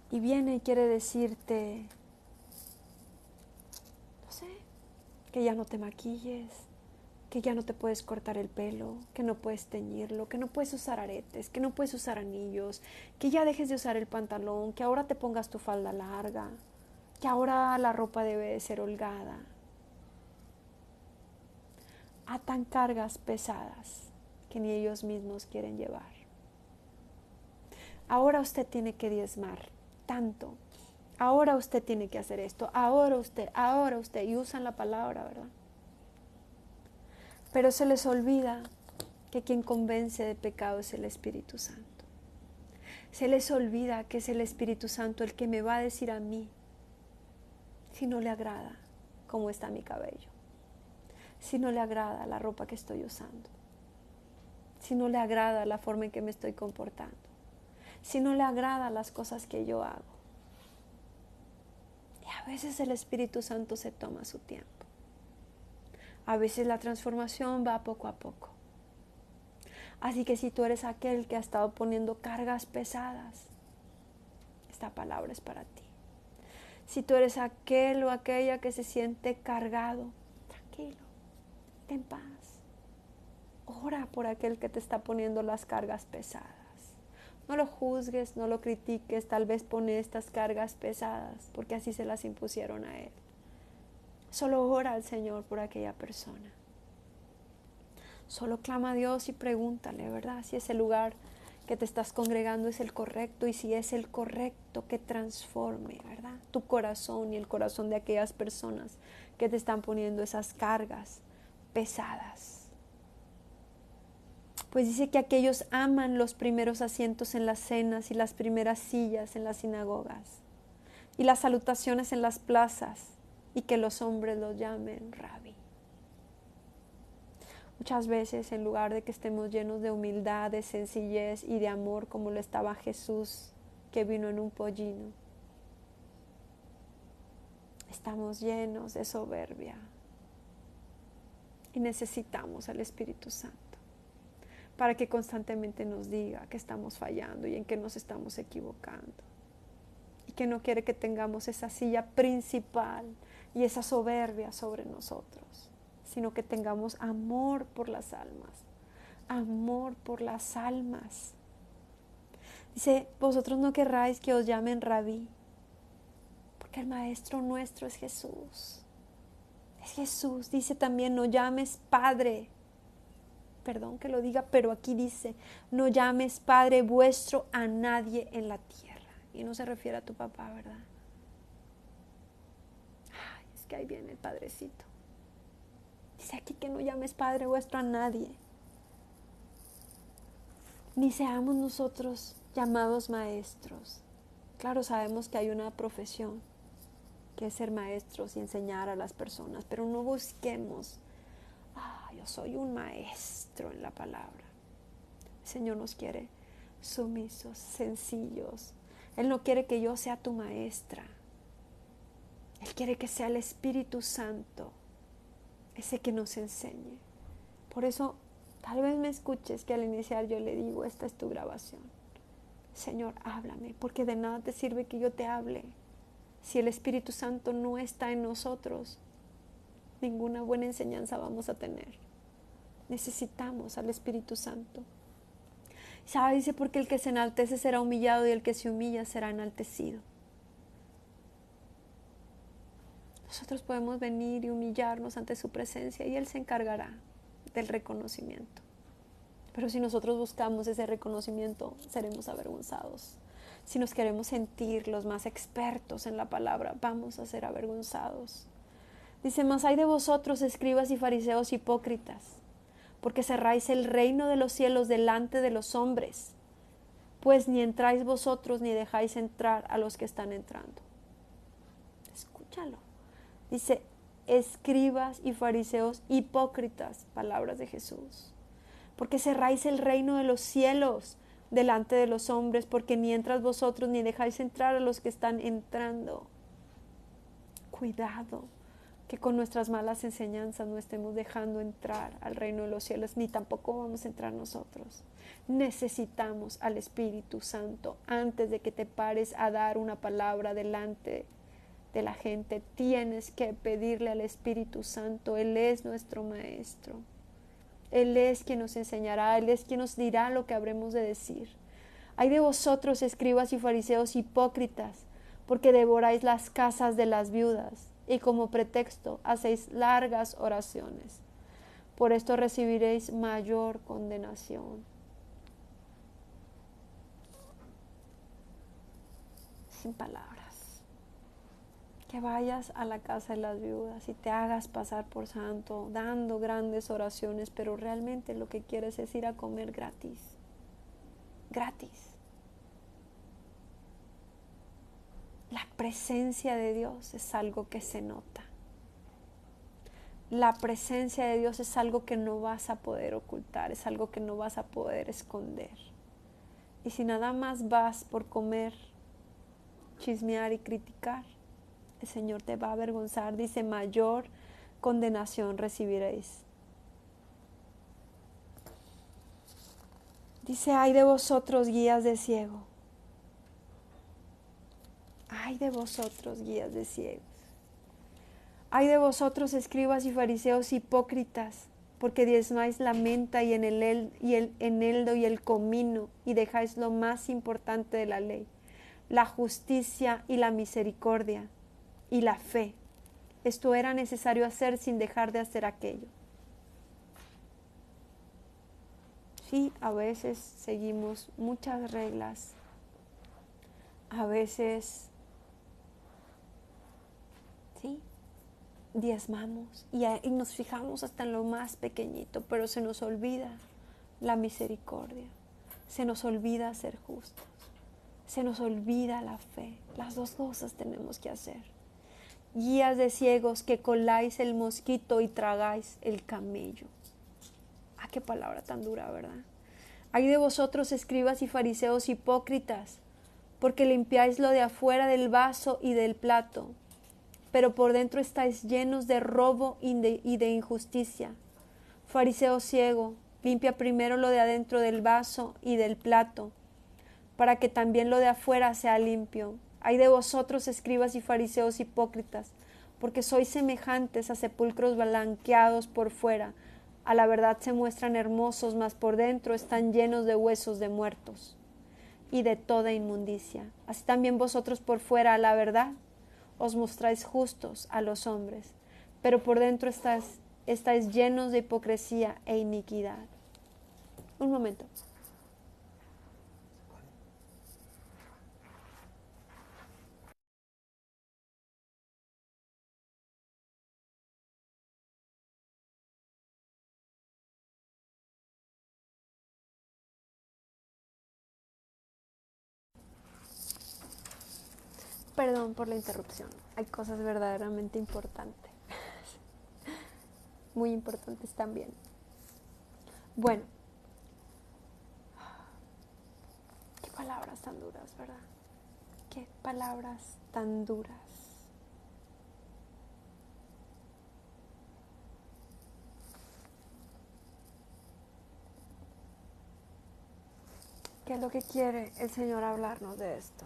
y viene y quiere decirte, no sé, que ya no te maquilles, que ya no te puedes cortar el pelo, que no puedes teñirlo, que no puedes usar aretes, que no puedes usar anillos, que ya dejes de usar el pantalón, que ahora te pongas tu falda larga, que ahora la ropa debe de ser holgada. Atan cargas pesadas que ni ellos mismos quieren llevar. Ahora usted tiene que diezmar tanto. Ahora usted tiene que hacer esto. Ahora usted. Y usan la palabra, ¿verdad? Pero se les olvida que quien convence de pecado es el Espíritu Santo. Se les olvida que es el Espíritu Santo el que me va a decir a mí si no le agrada cómo está mi cabello, si no le agrada la ropa que estoy usando, si no le agrada la forma en que me estoy comportando, si no le agrada las cosas que yo hago. Y a veces el Espíritu Santo se toma su tiempo. A veces la transformación va poco a poco. Así que si tú eres aquel que ha estado poniendo cargas pesadas, esta palabra es para ti. Si tú eres aquel o aquella que se siente cargado, tranquilo, ten paz. Ora por aquel que te está poniendo las cargas pesadas. No lo juzgues, no lo critiques, tal vez pone estas cargas pesadas porque así se las impusieron a él. Solo ora al Señor por aquella persona. Solo clama a Dios y pregúntale, ¿verdad?, si ese lugar que te estás congregando es el correcto y si es el correcto, que transforme, ¿verdad?, tu corazón y el corazón de aquellas personas que te están poniendo esas cargas pesadas. Pues dice que aquellos aman los primeros asientos en las cenas y las primeras sillas en las sinagogas y las salutaciones en las plazas y que los hombres los llamen rabí. Muchas veces, en lugar de que estemos llenos de humildad, de sencillez y de amor, como lo estaba Jesús, que vino en un pollino, estamos llenos de soberbia y necesitamos al Espíritu Santo para que constantemente nos diga que estamos fallando y en que nos estamos equivocando, y que no quiere que tengamos esa silla principal y esa soberbia sobre nosotros, sino que tengamos amor por las almas, amor por las almas. Dice, vosotros no querráis que os llamen rabí, porque el Maestro nuestro es Jesús. Es Jesús. Dice también, no llames Padre. Perdón que lo diga, pero aquí dice, no llames Padre vuestro a nadie en la tierra. Y no se refiere a tu papá, ¿verdad? Ay, es que ahí viene el Padrecito. Dice aquí que no llames Padre vuestro a nadie. Ni seamos nosotros llamados maestros. Claro, sabemos que hay una profesión que es ser maestros y enseñar a las personas, pero no busquemos yo soy un maestro en la palabra. El Señor nos quiere sumisos, sencillos. Él no quiere que yo sea tu maestra. Él quiere que sea el Espíritu Santo ese que nos enseñe. Por eso, tal vez me escuches que al iniciar yo le digo, esta es tu grabación. Señor, háblame, porque de nada te sirve que yo te hable. Si el Espíritu Santo no está en nosotros, ninguna buena enseñanza vamos a tener. Necesitamos al Espíritu Santo. ¿Sabe? Dice, porque el que se enaltece será humillado y el que se humilla será enaltecido. Nosotros podemos venir y humillarnos ante su presencia y Él se encargará del reconocimiento. Pero si nosotros buscamos ese reconocimiento, seremos avergonzados. Si nos queremos sentir los más expertos en la palabra, vamos a ser avergonzados. Dice, mas hay de vosotros, escribas y fariseos hipócritas, porque cerráis el reino de los cielos delante de los hombres, pues ni entráis vosotros ni dejáis entrar a los que están entrando. Escúchalo. Dice, escribas y fariseos hipócritas, palabras de Jesús, porque cerráis el reino de los cielos delante de los hombres, porque ni entras vosotros ni dejáis entrar a los que están entrando. Cuidado, que con nuestras malas enseñanzas no estemos dejando entrar al reino de los cielos, ni tampoco vamos a entrar nosotros. Necesitamos al Espíritu Santo. Antes de que te pares a dar una palabra delante de la gente, tienes que pedirle al Espíritu Santo. Él es nuestro maestro. Él es quien nos enseñará, Él es quien nos dirá lo que habremos de decir. Ay de vosotros, escribas y fariseos hipócritas, porque devoráis las casas de las viudas y como pretexto hacéis largas oraciones. Por esto recibiréis mayor condenación. Sin palabras. Que vayas a la casa de las viudas y te hagas pasar por santo, dando grandes oraciones, pero realmente lo que quieres es ir a comer gratis. Gratis. La presencia de Dios es algo que se nota. La presencia de Dios es algo que no vas a poder ocultar, es algo que no vas a poder esconder. Y si nada más vas por comer, chismear y criticar, el Señor te va a avergonzar. Dice, mayor condenación recibiréis. Dice, ay de vosotros, guías de ciego. Ay de vosotros, guías de ciegos. Ay de vosotros, escribas y fariseos hipócritas, porque diezmáis la menta y el eneldo y el comino, y dejáis lo más importante de la ley, la justicia y la misericordia y la fe. Esto era necesario hacer sin dejar de hacer aquello. Sí, a veces seguimos muchas reglas, a veces, sí, diezmamos y nos fijamos hasta en lo más pequeñito, pero se nos olvida la misericordia, se nos olvida ser justos, se nos olvida la fe. Las dos cosas tenemos que hacer. Guías de ciegos, que coláis el mosquito y tragáis el camello. Ah, qué palabra tan dura, ¿verdad? Ay de vosotros, escribas y fariseos hipócritas, porque limpiáis lo de afuera del vaso y del plato, pero por dentro estáis llenos de robo y de injusticia. Fariseo ciego, limpia primero lo de adentro del vaso y del plato, para que también lo de afuera sea limpio. Ay de vosotros, escribas y fariseos hipócritas, porque sois semejantes a sepulcros blanqueados por fuera. A la verdad se muestran hermosos, mas por dentro están llenos de huesos de muertos y de toda inmundicia. Así también vosotros por fuera, a la verdad, os mostráis justos a los hombres, pero por dentro estáis llenos de hipocresía e iniquidad. Un momento. Perdón por la interrupción. Hay cosas verdaderamente importantes. muy importantes también. Bueno, qué palabras tan duras, ¿verdad? Qué palabras tan duras. ¿Qué es lo que quiere el Señor hablarnos de esto?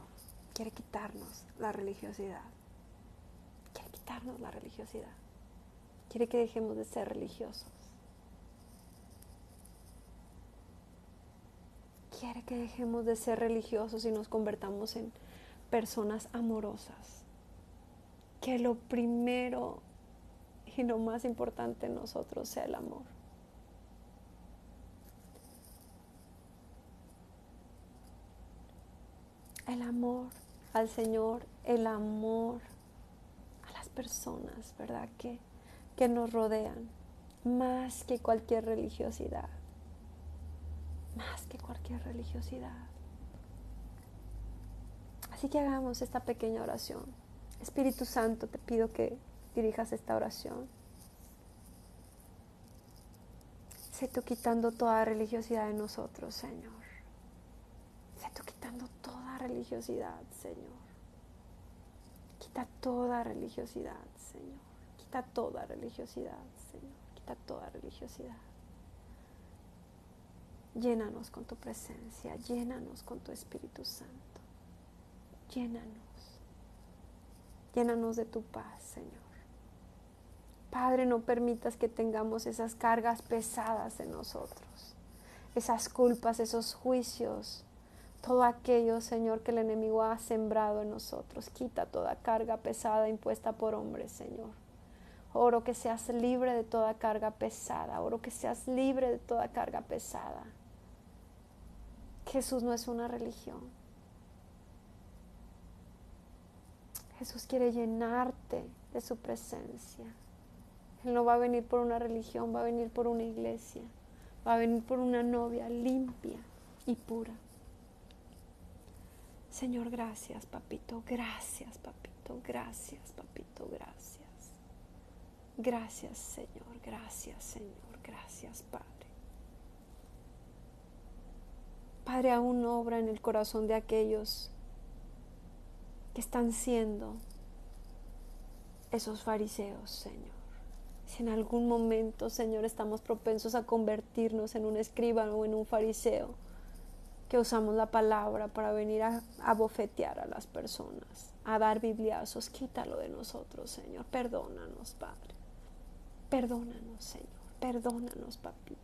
Quiere quitarnos la religiosidad. Quiere quitarnos la religiosidad. Quiere que dejemos de ser religiosos. Quiere que dejemos de ser religiosos y nos convertamos en personas amorosas. Que lo primero y lo más importante en nosotros sea el amor. El amor al Señor, el amor a las personas, ¿verdad? Que nos rodean, más que cualquier religiosidad. Más que cualquier religiosidad. Así que hagamos esta pequeña oración. Espíritu Santo, te pido que dirijas esta oración. Sé tú quitando toda religiosidad de nosotros, Señor. Sé tú quitando toda religiosidad, Señor. Quita toda religiosidad, Señor. Quita toda religiosidad, Señor. Quita toda religiosidad. Llénanos con tu presencia, llénanos con tu Espíritu Santo. Llénanos. Llénanos de tu paz, Señor. Padre, no permitas que tengamos esas cargas pesadas en nosotros, esas culpas, esos juicios, todo aquello, Señor, que el enemigo ha sembrado en nosotros. Quita toda carga pesada impuesta por hombres, Señor. Oro que seas libre de toda carga pesada, oro que seas libre de toda carga pesada. Jesús no es una religión. Jesús quiere llenarte de su presencia. Él no va a venir por una religión, va a venir por una iglesia, va a venir por una novia limpia y pura. Señor, gracias, papito, gracias, papito, gracias, papito, gracias. Gracias, Señor, gracias, Señor, gracias, Padre. Padre, aún obra en el corazón de aquellos que están siendo esos fariseos, Señor. Si en algún momento, Señor, estamos propensos a convertirnos en un escriba o en un fariseo, que usamos la palabra para venir a bofetear a las personas, a dar bibliazos, quítalo de nosotros, Señor. Perdónanos, Padre. Perdónanos, Señor. Perdónanos, papito.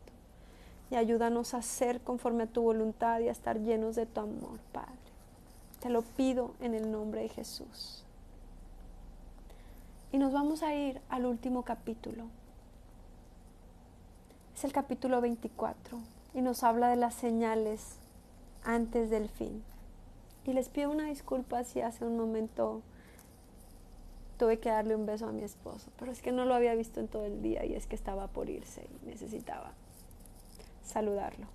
Y ayúdanos a ser conforme a tu voluntad y a estar llenos de tu amor, Padre. Te lo pido en el nombre de Jesús. Y nos vamos a ir al último capítulo. Es el capítulo 24 y nos habla de las señales antes del fin. Y les pido una disculpa si hace un momento tuve que darle un beso a mi esposo, pero es que no lo había visto en todo el día y es que estaba por irse y necesitaba saludarlo.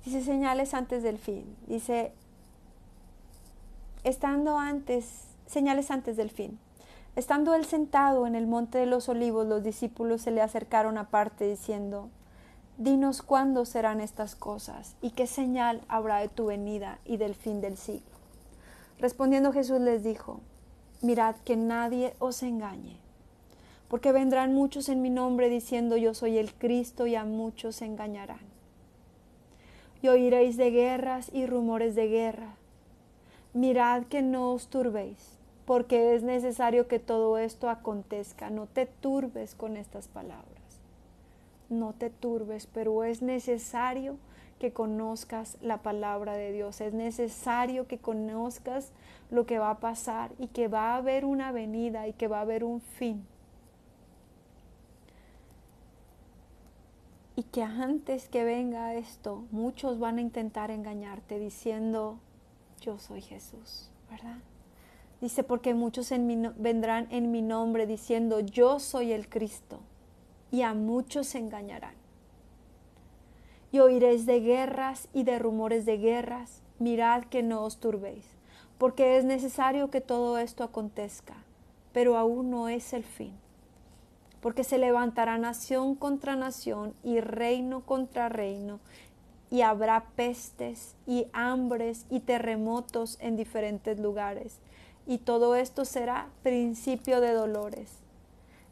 Dice señales antes del fin. Dice señales antes del fin. Estando él sentado en el monte de los olivos, los discípulos se le acercaron aparte diciendo: Dinos cuándo serán estas cosas y qué señal habrá de tu venida y del fin del siglo. Respondiendo Jesús les dijo: Mirad que nadie os engañe, porque vendrán muchos en mi nombre diciendo yo soy el Cristo, y a muchos se engañarán. Y oiréis de guerras y rumores de guerra. Mirad que no os turbéis, porque es necesario que todo esto acontezca. No te turbes con estas palabras. No te turbes, pero es necesario que conozcas la palabra de Dios. Es necesario que conozcas lo que va a pasar y que va a haber una venida y que va a haber un fin. Y que antes que venga esto, muchos van a intentar engañarte diciendo yo soy Jesús, ¿verdad? Dice porque muchos vendrán en mi nombre diciendo yo soy el Cristo, y a muchos se engañarán. Y oiréis de guerras y de rumores de guerras. Mirad que no os turbéis, porque es necesario que todo esto acontezca, pero aún no es el fin. porque se levantará nación contra nación y reino contra reino, y habrá pestes y hambres y terremotos en diferentes lugares, y todo esto será principio de dolores.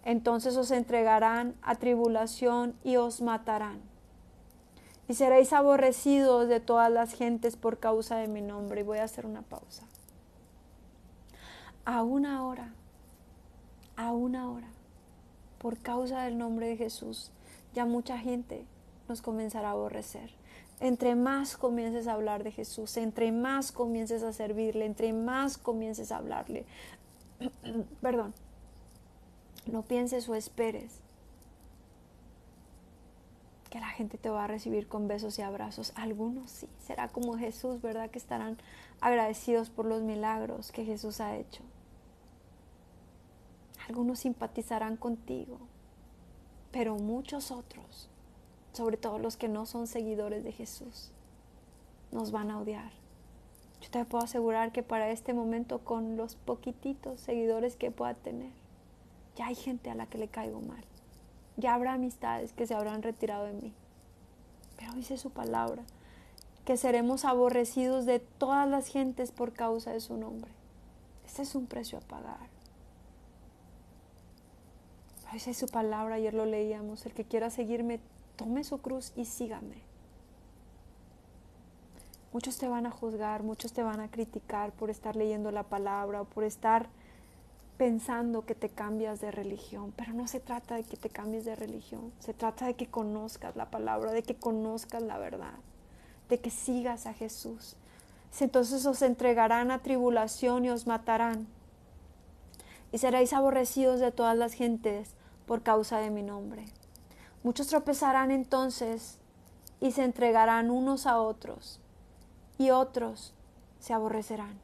Entonces os entregarán a tribulación y os matarán, y seréis aborrecidos de todas las gentes por causa de mi nombre. Y voy a hacer una pausa. Aún ahora, por causa del nombre de Jesús, ya mucha gente nos comenzará a aborrecer. Entre más comiences a hablar de Jesús, entre más comiences a servirle, entre más comiences a hablarle, perdón, no pienses o esperes que la gente te va a recibir con besos y abrazos. Algunos sí, será como Jesús, ¿verdad? Que estarán agradecidos por los milagros que Jesús ha hecho. Algunos simpatizarán contigo, pero muchos otros, sobre todo los que no son seguidores de Jesús, nos van a odiar. Yo te puedo asegurar que para este momento, con los poquititos seguidores que pueda tener, ya hay gente a la que le caigo mal. Ya habrá amistades que se habrán retirado de mí. Pero dice su palabra que seremos aborrecidos de todas las gentes por causa de su nombre. Este es un precio a pagar. Pero dice su palabra, ayer lo leíamos, el que quiera seguirme, tome su cruz y sígame. Muchos te van a juzgar, muchos te van a criticar por estar leyendo la palabra o por estar pensando que te cambias de religión, pero no se trata de que te cambies de religión, se trata de que conozcas la palabra, de que conozcas la verdad, de que sigas a Jesús. Entonces os entregarán a tribulación y os matarán, y seréis aborrecidos de todas las gentes por causa de mi nombre. Muchos tropezarán entonces y se entregarán unos a otros, y otros se aborrecerán.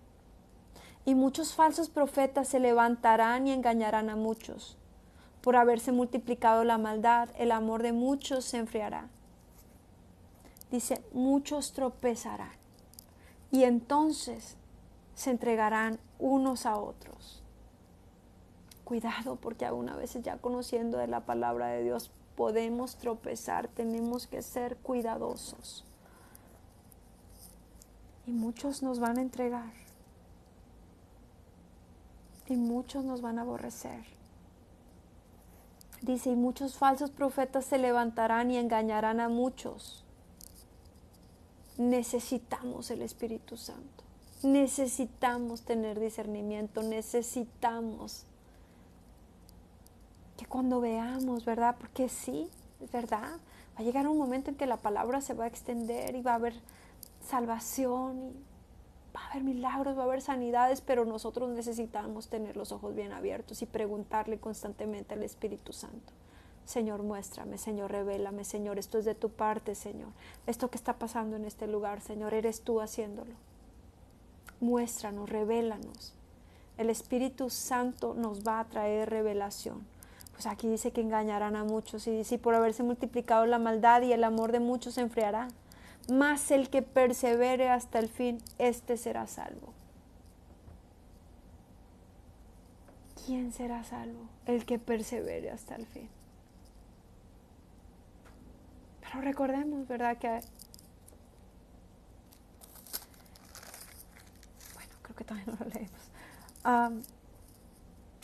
Y muchos falsos profetas se levantarán y engañarán a muchos. Por haberse multiplicado la maldad, el amor de muchos se enfriará. Dice, muchos tropezarán y entonces se entregarán unos a otros. Cuidado, porque aún a veces ya conociendo de la palabra de Dios podemos tropezar, tenemos que ser cuidadosos. Y muchos nos van a entregar. Y muchos nos van a aborrecer. Dice, y muchos falsos profetas se levantarán y engañarán a muchos. Necesitamos el Espíritu Santo. Necesitamos tener discernimiento. Necesitamos que cuando veamos, ¿verdad? Porque sí, es verdad. Va a llegar un momento en que la palabra se va a extender y va a haber salvación y va a haber milagros, va a haber sanidades, pero nosotros necesitamos tener los ojos bien abiertos y preguntarle constantemente al Espíritu Santo. Señor, muéstrame, Señor, revélame, Señor, esto es de tu parte, Señor. Esto que está pasando en este lugar, Señor, eres tú haciéndolo. Muéstranos, revélanos. El Espíritu Santo nos va a traer revelación. Pues aquí dice que engañarán a muchos y dice, por haberse multiplicado la maldad y el amor de muchos se enfriará. Mas el que persevere hasta el fin, éste será salvo. ¿Quién será salvo? El que persevere hasta el fin. Pero recordemos, ¿verdad? Que bueno, creo que todavía no lo leemos.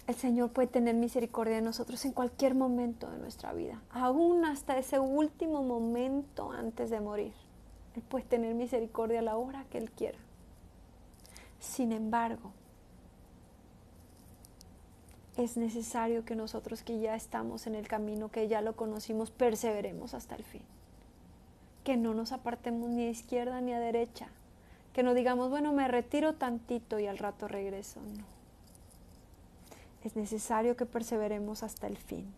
El Señor puede tener misericordia de nosotros en cualquier momento de nuestra vida, aún hasta ese último momento antes de morir. Él puede tener misericordia a la hora que Él quiera. Sin embargo, es necesario que nosotros que ya estamos en el camino, que ya lo conocimos, perseveremos hasta el fin. Que no nos apartemos ni a izquierda ni a derecha. Que no digamos, bueno, me retiro tantito y al rato regreso. No. Es necesario que perseveremos hasta el fin.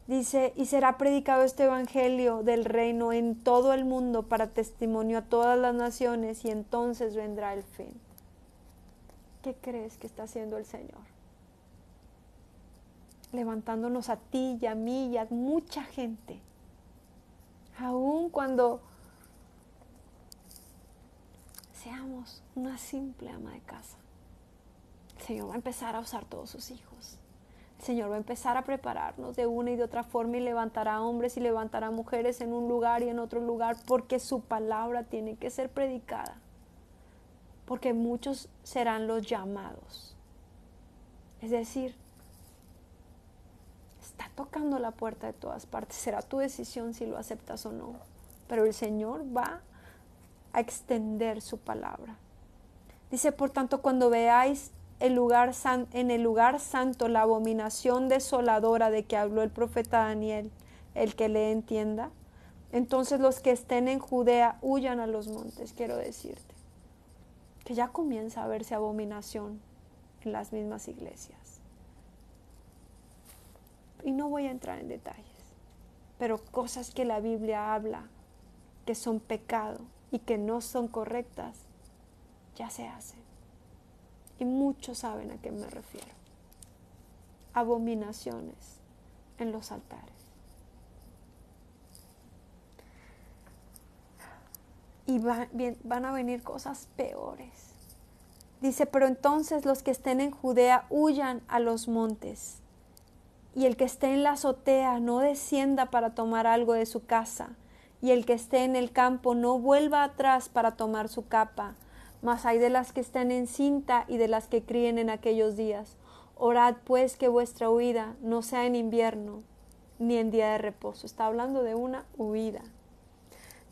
Dice, y será predicado este evangelio del reino en todo el mundo para testimonio a todas las naciones y entonces vendrá el fin. ¿Qué crees que está haciendo el Señor? Levantándonos a ti y a mí y a mucha gente. Aun cuando seamos una simple ama de casa. El Señor va a empezar a usar todos sus hijos. El Señor va a empezar a prepararnos de una y de otra forma y levantará hombres y levantará mujeres en un lugar y en otro lugar, porque su palabra tiene que ser predicada. Porque muchos serán los llamados. Es decir, está tocando la puerta de todas partes. Será tu decisión si lo aceptas o no. Pero el Señor va a extender su palabra. Dice, por tanto, cuando veáis en el lugar santo la abominación desoladora de que habló el profeta Daniel, el que le entienda, entonces los que estén en Judea huyan a los montes. Quiero decirte que ya comienza a verse abominación en las mismas iglesias. Y no voy a entrar en detalles, pero cosas que la Biblia habla que son pecado y que no son correctas, ya se hacen. Y muchos saben a qué me refiero. Abominaciones en los altares. Y van a venir cosas peores. Dice, pero entonces los que estén en Judea huyan a los montes. Y el que esté en la azotea no descienda para tomar algo de su casa. Y el que esté en el campo no vuelva atrás para tomar su capa. Mas hay de las que estén en cinta y de las que críen en aquellos días. Orad pues que vuestra huida no sea en invierno ni en día de reposo. Está hablando de una huida.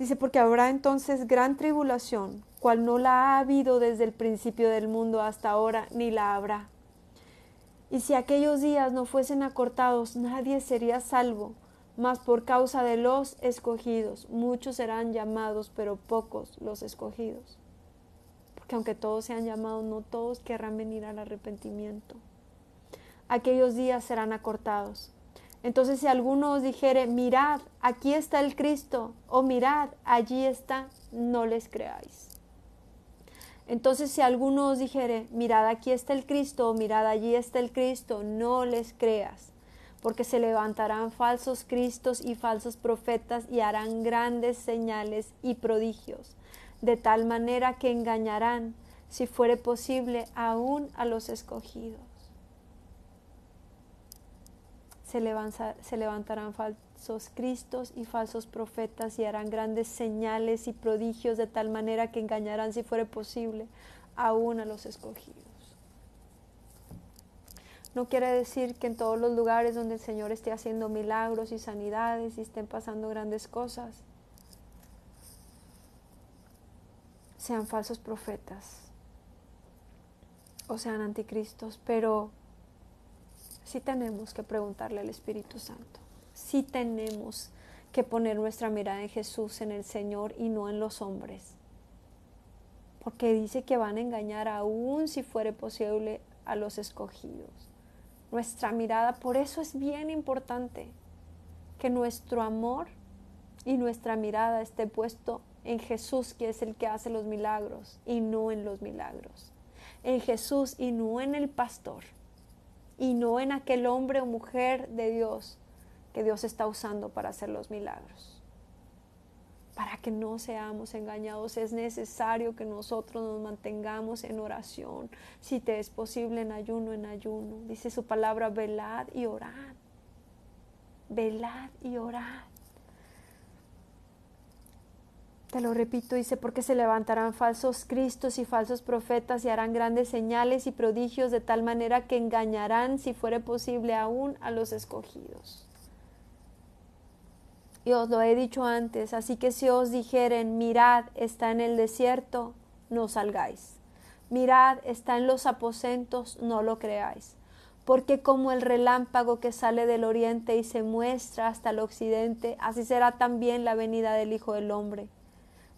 Dice, porque habrá entonces gran tribulación, cual no la ha habido desde el principio del mundo hasta ahora, ni la habrá. Y si aquellos días no fuesen acortados, nadie sería salvo, mas por causa de los escogidos. Muchos serán llamados, pero pocos los escogidos. Porque aunque todos sean llamados, no todos querrán venir al arrepentimiento. Aquellos días serán acortados. Entonces si alguno os dijere, mirad, aquí está el Cristo, o mirad, allí está, no les creáis. Entonces si alguno os dijere, mirad, aquí está el Cristo, o mirad, allí está el Cristo, no les creas, porque se levantarán falsos cristos y falsos profetas y harán grandes señales y prodigios, de tal manera que engañarán, si fuere posible, aún a los escogidos. Se levantarán falsos cristos y falsos profetas y harán grandes señales y prodigios, de tal manera que engañarán, si fuere posible, aún a los escogidos. No quiere decir que en todos los lugares donde el Señor esté haciendo milagros y sanidades y estén pasando grandes cosas, sean falsos profetas o sean anticristos, pero sí tenemos que preguntarle al Espíritu Santo. Sí tenemos que poner nuestra mirada en Jesús, en el Señor y no en los hombres. Porque dice que van a engañar aún si fuere posible a los escogidos. Nuestra mirada, por eso es bien importante que nuestro amor y nuestra mirada esté puesto en Jesús, que es el que hace los milagros, y no en los milagros. En Jesús y no en el pastor. Y no en aquel hombre o mujer de Dios que Dios está usando para hacer los milagros. Para que no seamos engañados, es necesario que nosotros nos mantengamos en oración. Si te es posible, en ayuno, en ayuno. Dice su palabra, velad y orad. Velad y orad. Te lo repito, dice, porque se levantarán falsos cristos y falsos profetas y harán grandes señales y prodigios, de tal manera que engañarán, si fuere posible, aún a los escogidos. Y os lo he dicho antes, así que si os dijeren, mirad, está en el desierto, no salgáis. Mirad, está en los aposentos, no lo creáis. Porque como el relámpago que sale del oriente y se muestra hasta el occidente, así será también la venida del Hijo del Hombre.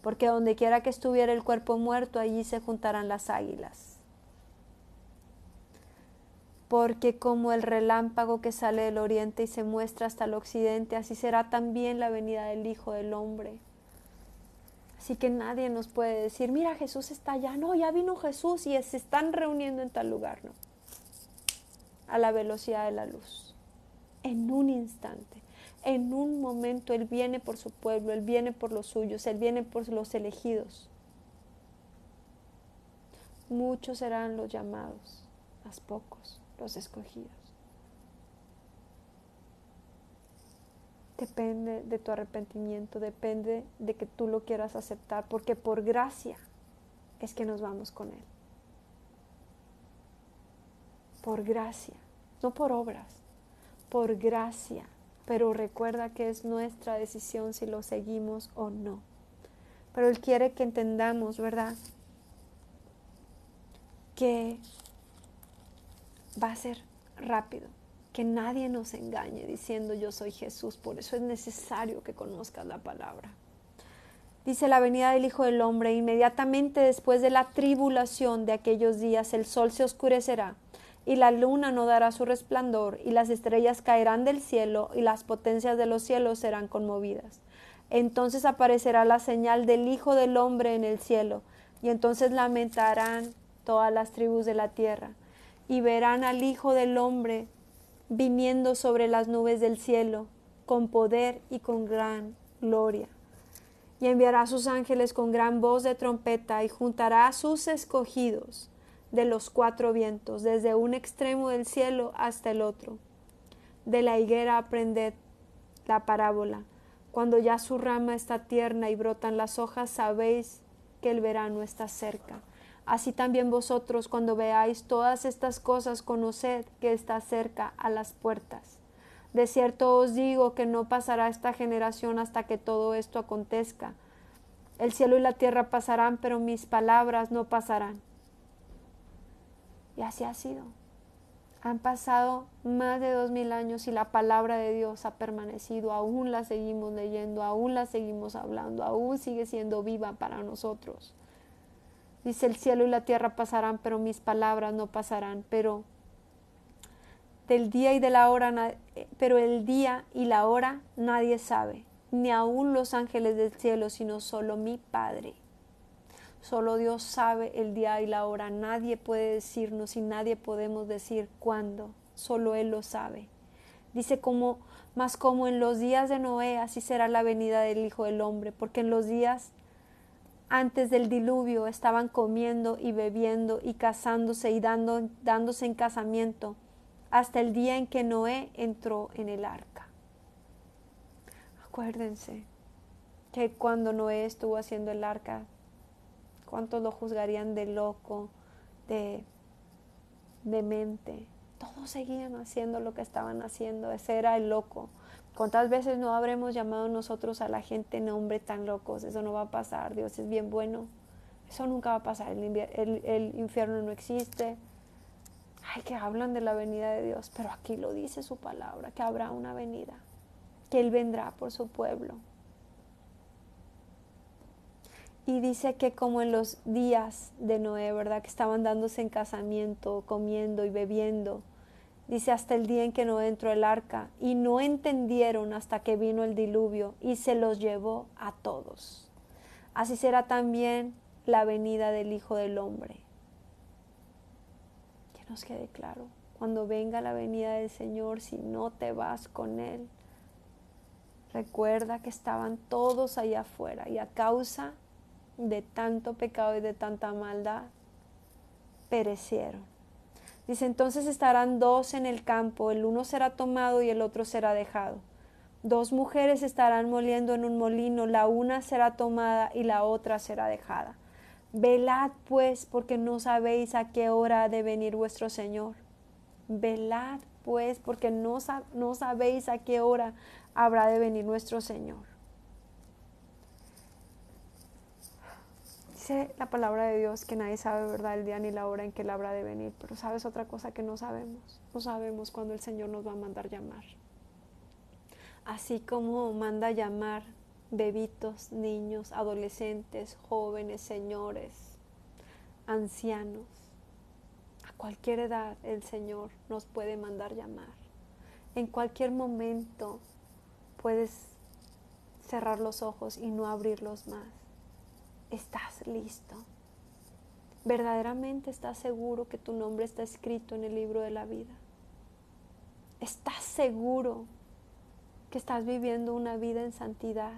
Porque donde quiera que estuviera el cuerpo muerto, allí se juntarán las águilas. Porque como el relámpago que sale del oriente y se muestra hasta el occidente, así será también la venida del Hijo del Hombre. Así que nadie nos puede decir, mira, Jesús está allá. No, ya vino Jesús y se están reuniendo en tal lugar. No, a la velocidad de la luz. En un instante. En un momento Él viene por su pueblo, Él viene por los suyos, Él viene por los elegidos. Muchos serán los llamados, más pocos los escogidos. depende de tu arrepentimiento, depende de que tú lo quieras aceptar, porque por gracia es que nos vamos con Él. Por gracia, no por obras, por gracia. Pero recuerda que es nuestra decisión si lo seguimos o no. Pero Él quiere que entendamos, ¿verdad?, que va a ser rápido, que nadie nos engañe diciendo yo soy Jesús. Por eso es necesario que conozcas la palabra. Dice la venida del Hijo del Hombre: inmediatamente después de la tribulación de aquellos días, el sol se oscurecerá, y la luna no dará su resplandor, y las estrellas caerán del cielo, y las potencias de los cielos serán conmovidas. Entonces aparecerá la señal del Hijo del Hombre en el cielo, y entonces lamentarán todas las tribus de la tierra, y verán al Hijo del Hombre viniendo sobre las nubes del cielo, con poder y con gran gloria. Y enviará a sus ángeles con gran voz de trompeta, y juntará a sus escogidos de los cuatro vientos, desde un extremo del cielo hasta el otro. De la higuera aprended la parábola. Cuando ya su rama está tierna y brotan las hojas, sabéis que el verano está cerca. Así también vosotros, cuando veáis todas estas cosas, conoced que está cerca a las puertas. De cierto os digo que no pasará esta generación hasta que todo esto acontezca. El cielo y la tierra pasarán, pero mis palabras no pasarán. Y así ha sido. Han pasado más de 2000 años y la palabra de Dios ha permanecido. Aún la seguimos leyendo, aún la seguimos hablando, aún sigue siendo viva para nosotros. Dice: el cielo y la tierra pasarán, pero mis palabras no pasarán. Pero el día y la hora nadie sabe, ni aun los ángeles del cielo, sino solo mi Padre. Solo Dios sabe el día y la hora. Nadie puede decirnos y nadie podemos decir cuándo. Solo Él lo sabe. Dice: mas como en los días de Noé, así será la venida del Hijo del Hombre, porque en los días antes del diluvio estaban comiendo y bebiendo y casándose y dándose en casamiento, hasta el día en que Noé entró en el arca. Acuérdense que cuando Noé estuvo haciendo el arca, ¿cuántos lo juzgarían de loco, de demente? Todos seguían haciendo lo que estaban haciendo. Ese era el loco. ¿Cuántas veces no habremos llamado nosotros a la gente nombre tan locos? Eso no va a pasar. Dios es bien bueno. Eso nunca va a pasar. El infierno no existe. Ay, que hablan de la venida de Dios, pero aquí lo dice su palabra, que habrá una venida, que Él vendrá por su pueblo. Y dice que como en los días de Noé, ¿verdad?, que estaban dándose en casamiento, comiendo y bebiendo. Dice: hasta el día en que Noé entró el arca, y no entendieron hasta que vino el diluvio y se los llevó a todos. Así será también la venida del Hijo del Hombre. Que nos quede claro, cuando venga la venida del Señor, si no te vas con Él, recuerda que estaban todos allá afuera, y a causa de tanto pecado y de tanta maldad, perecieron. Dice: entonces estarán dos en el campo, el uno será tomado y el otro será dejado. Dos mujeres estarán moliendo en un molino, la una será tomada y la otra será dejada. Velad pues, porque no sabéis a qué hora ha de venir vuestro Señor. Velad pues, porque no sabéis a qué hora habrá de venir nuestro Señor. Dice la palabra de Dios que nadie sabe, ¿verdad?, el día ni la hora en que Él habrá de venir. Pero ¿sabes otra cosa que no sabemos? No sabemos cuándo el Señor nos va a mandar llamar. Así como manda llamar bebitos, niños, adolescentes, jóvenes, señores, ancianos. A cualquier edad el Señor nos puede mandar llamar. En cualquier momento puedes cerrar los ojos y no abrirlos más. ¿Estás listo? ¿Verdaderamente estás seguro que tu nombre está escrito en el libro de la vida? ¿Estás seguro que estás viviendo una vida en santidad?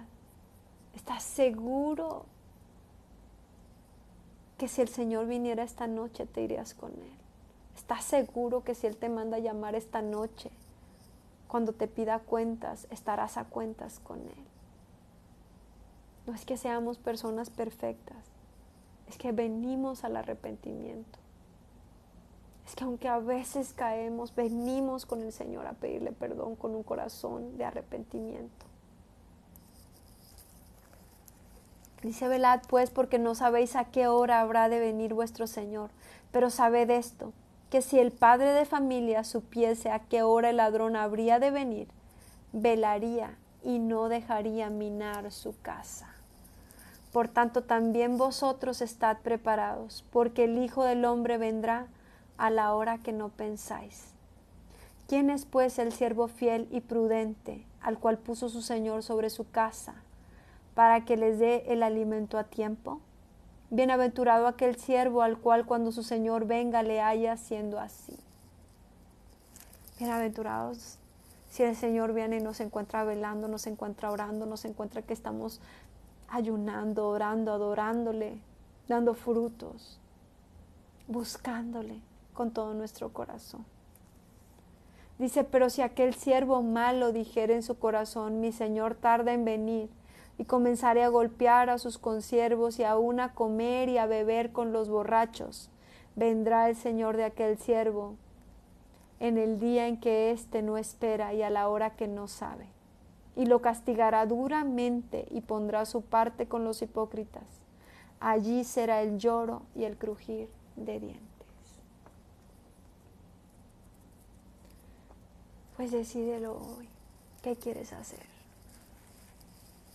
¿Estás seguro que si el Señor viniera esta noche te irías con Él? ¿Estás seguro que si Él te manda a llamar esta noche Cuando te pida cuentas, estarás a cuentas con Él. No es que seamos personas perfectas, es que venimos al arrepentimiento. Es que aunque a veces caemos, venimos con el Señor a pedirle perdón con un corazón de arrepentimiento. Dice: velad pues, porque no sabéis a qué hora habrá de venir vuestro Señor. Pero sabed esto, que si el padre de familia supiese a qué hora el ladrón habría de venir, velaría y no dejaría minar su casa. Por tanto, también vosotros estad preparados, porque el Hijo del Hombre vendrá a la hora que no pensáis. ¿Quién es pues el siervo fiel y prudente, al cual puso su Señor sobre su casa, para que les dé el alimento a tiempo? Bienaventurado aquel siervo al cual cuando su Señor venga le haya siendo así. Bienaventurados si el Señor viene y nos encuentra velando, nos encuentra orando, nos encuentra que estamos ayunando, orando, adorándole, dando frutos, buscándole con todo nuestro corazón. Dice: pero si aquel siervo malo dijere en su corazón: mi Señor tarda en venir, y comenzare a golpear a sus consiervos y aún a comer y a beber con los borrachos, vendrá el Señor de aquel siervo en el día en que éste no espera y a la hora que no sabe, y lo castigará duramente y pondrá su parte con los hipócritas. Allí será el lloro y el crujir de dientes. Pues decídelo hoy. ¿Qué quieres hacer?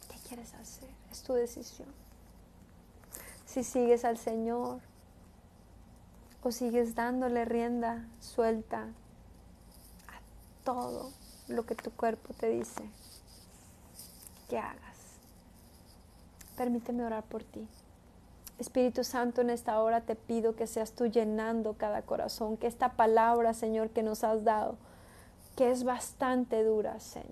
¿Qué quieres hacer? Es tu decisión. Si sigues al Señor o sigues dándole rienda suelta a todo lo que tu cuerpo te dice que hagas. Permíteme orar por ti. Espíritu Santo, en esta hora te pido que seas tú llenando cada corazón, que esta palabra, Señor, que nos has dado, que es bastante dura, Señor,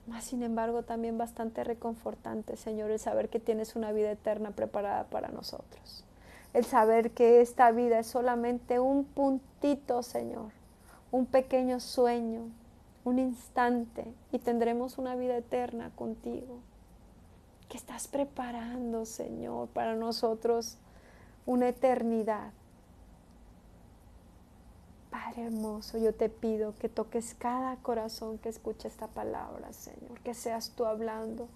mas sin embargo también bastante reconfortante, Señor, el saber que tienes una vida eterna preparada para nosotros. El saber que esta vida es solamente un puntito, Señor, un pequeño sueño, un instante, y tendremos una vida eterna contigo. Que estás preparando, Señor, para nosotros una eternidad. Padre hermoso, yo te pido que toques cada corazón que escuche esta palabra, Señor, que seas tú hablando,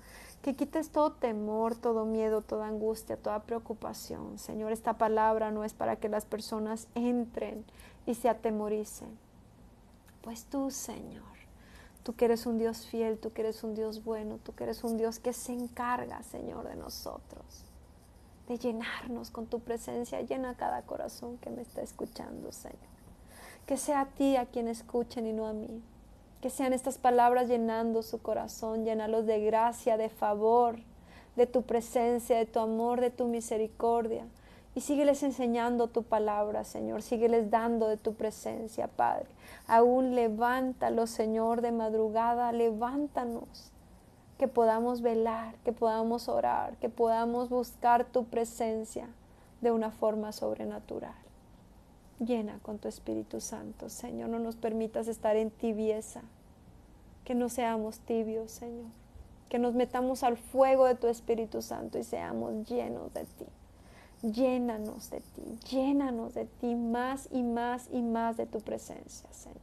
que quites todo temor, todo miedo, toda angustia, toda preocupación. Señor, esta palabra no es para que las personas entren y se atemoricen, pues tú, Señor, tú que eres un Dios fiel, tú que eres un Dios bueno, tú que eres un Dios que se encarga, Señor, de nosotros, de llenarnos con tu presencia. Llena cada corazón que me está escuchando, Señor. Que sea a ti a quien escuchen y no a mí. Que sean estas palabras llenando su corazón, llénalos de gracia, de favor, de tu presencia, de tu amor, de tu misericordia. Y sígueles enseñando tu palabra, Señor. Sígueles dando de tu presencia, Padre. Aún levántalos, Señor, de madrugada. Levántanos. Que podamos velar, que podamos orar, que podamos buscar tu presencia de una forma sobrenatural. Llena con tu Espíritu Santo, Señor. No nos permitas estar en tibieza. Que no seamos tibios, Señor. Que nos metamos al fuego de tu Espíritu Santo y seamos llenos de ti. Llénanos de ti, más y más y más de tu presencia, Señor.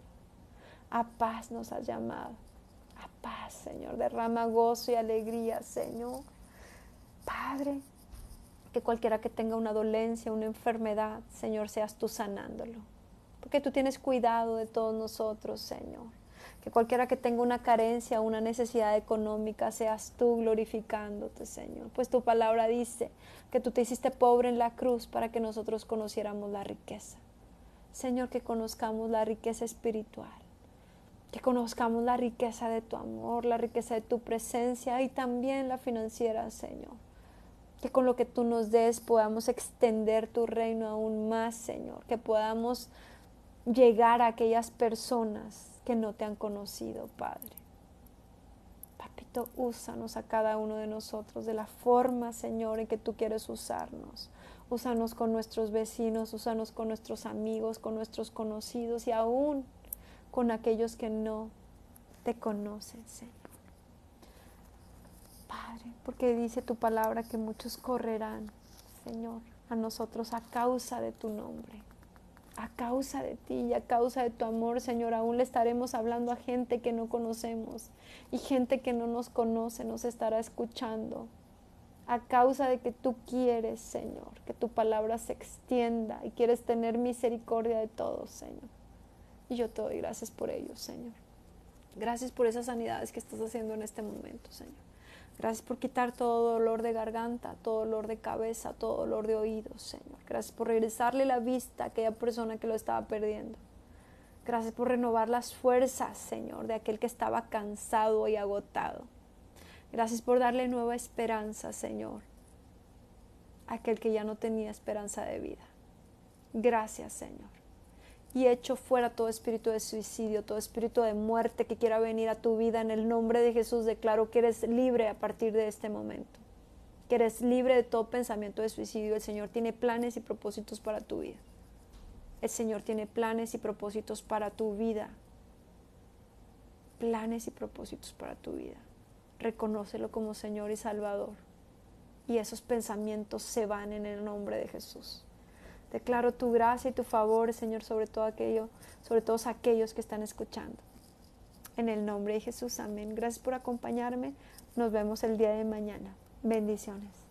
A paz nos has llamado. A paz, Señor. Derrama gozo y alegría, Señor. Padre, que cualquiera que tenga una dolencia, una enfermedad, Señor, seas tú sanándolo. Porque tú tienes cuidado de todos nosotros, Señor. Que cualquiera que tenga una carencia, una necesidad económica, seas tú glorificándote, Señor. Pues tu palabra dice que tú te hiciste pobre en la cruz para que nosotros conociéramos la riqueza. Señor, que conozcamos la riqueza espiritual. Que conozcamos la riqueza de tu amor, la riqueza de tu presencia y también la financiera, Señor. Que con lo que tú nos des podamos extender tu reino aún más, Señor. Que podamos llegar a aquellas personas que no te han conocido, Padre. Papito, úsanos a cada uno de nosotros de la forma, Señor, en que tú quieres usarnos. Úsanos con nuestros vecinos, úsanos con nuestros amigos, con nuestros conocidos y aún con aquellos que no te conocen, Señor. Padre, porque dice tu palabra que muchos correrán, Señor, a nosotros a causa de tu nombre. A causa de ti y a causa de tu amor, Señor, aún le estaremos hablando a gente que no conocemos y gente que no nos conoce nos estará escuchando. A causa de que tú quieres, Señor, que tu palabra se extienda y quieres tener misericordia de todos, Señor. Y yo te doy gracias por ello, Señor. Gracias por esas sanidades que estás haciendo en este momento, Señor. Gracias por quitar todo dolor de garganta, todo dolor de cabeza, todo dolor de oídos, Señor. Gracias por regresarle la vista a aquella persona que lo estaba perdiendo. Gracias por renovar las fuerzas, Señor, de aquel que estaba cansado y agotado. Gracias por darle nueva esperanza, Señor, a aquel que ya no tenía esperanza de vida. Gracias, Señor. Y echo fuera todo espíritu de suicidio, todo espíritu de muerte que quiera venir a tu vida. En el nombre de Jesús declaro que eres libre a partir de este momento, que eres libre de todo pensamiento de suicidio. El Señor tiene planes y propósitos para tu vida. El Señor tiene planes y propósitos para tu vida. Planes y propósitos para tu vida. Reconócelo como Señor y Salvador. Y esos pensamientos se van en el nombre de Jesús. Declaro tu gracia y tu favor, Señor, sobre todos aquellos que están escuchando. En el nombre de Jesús, amén. Gracias por acompañarme. Nos vemos el día de mañana. Bendiciones.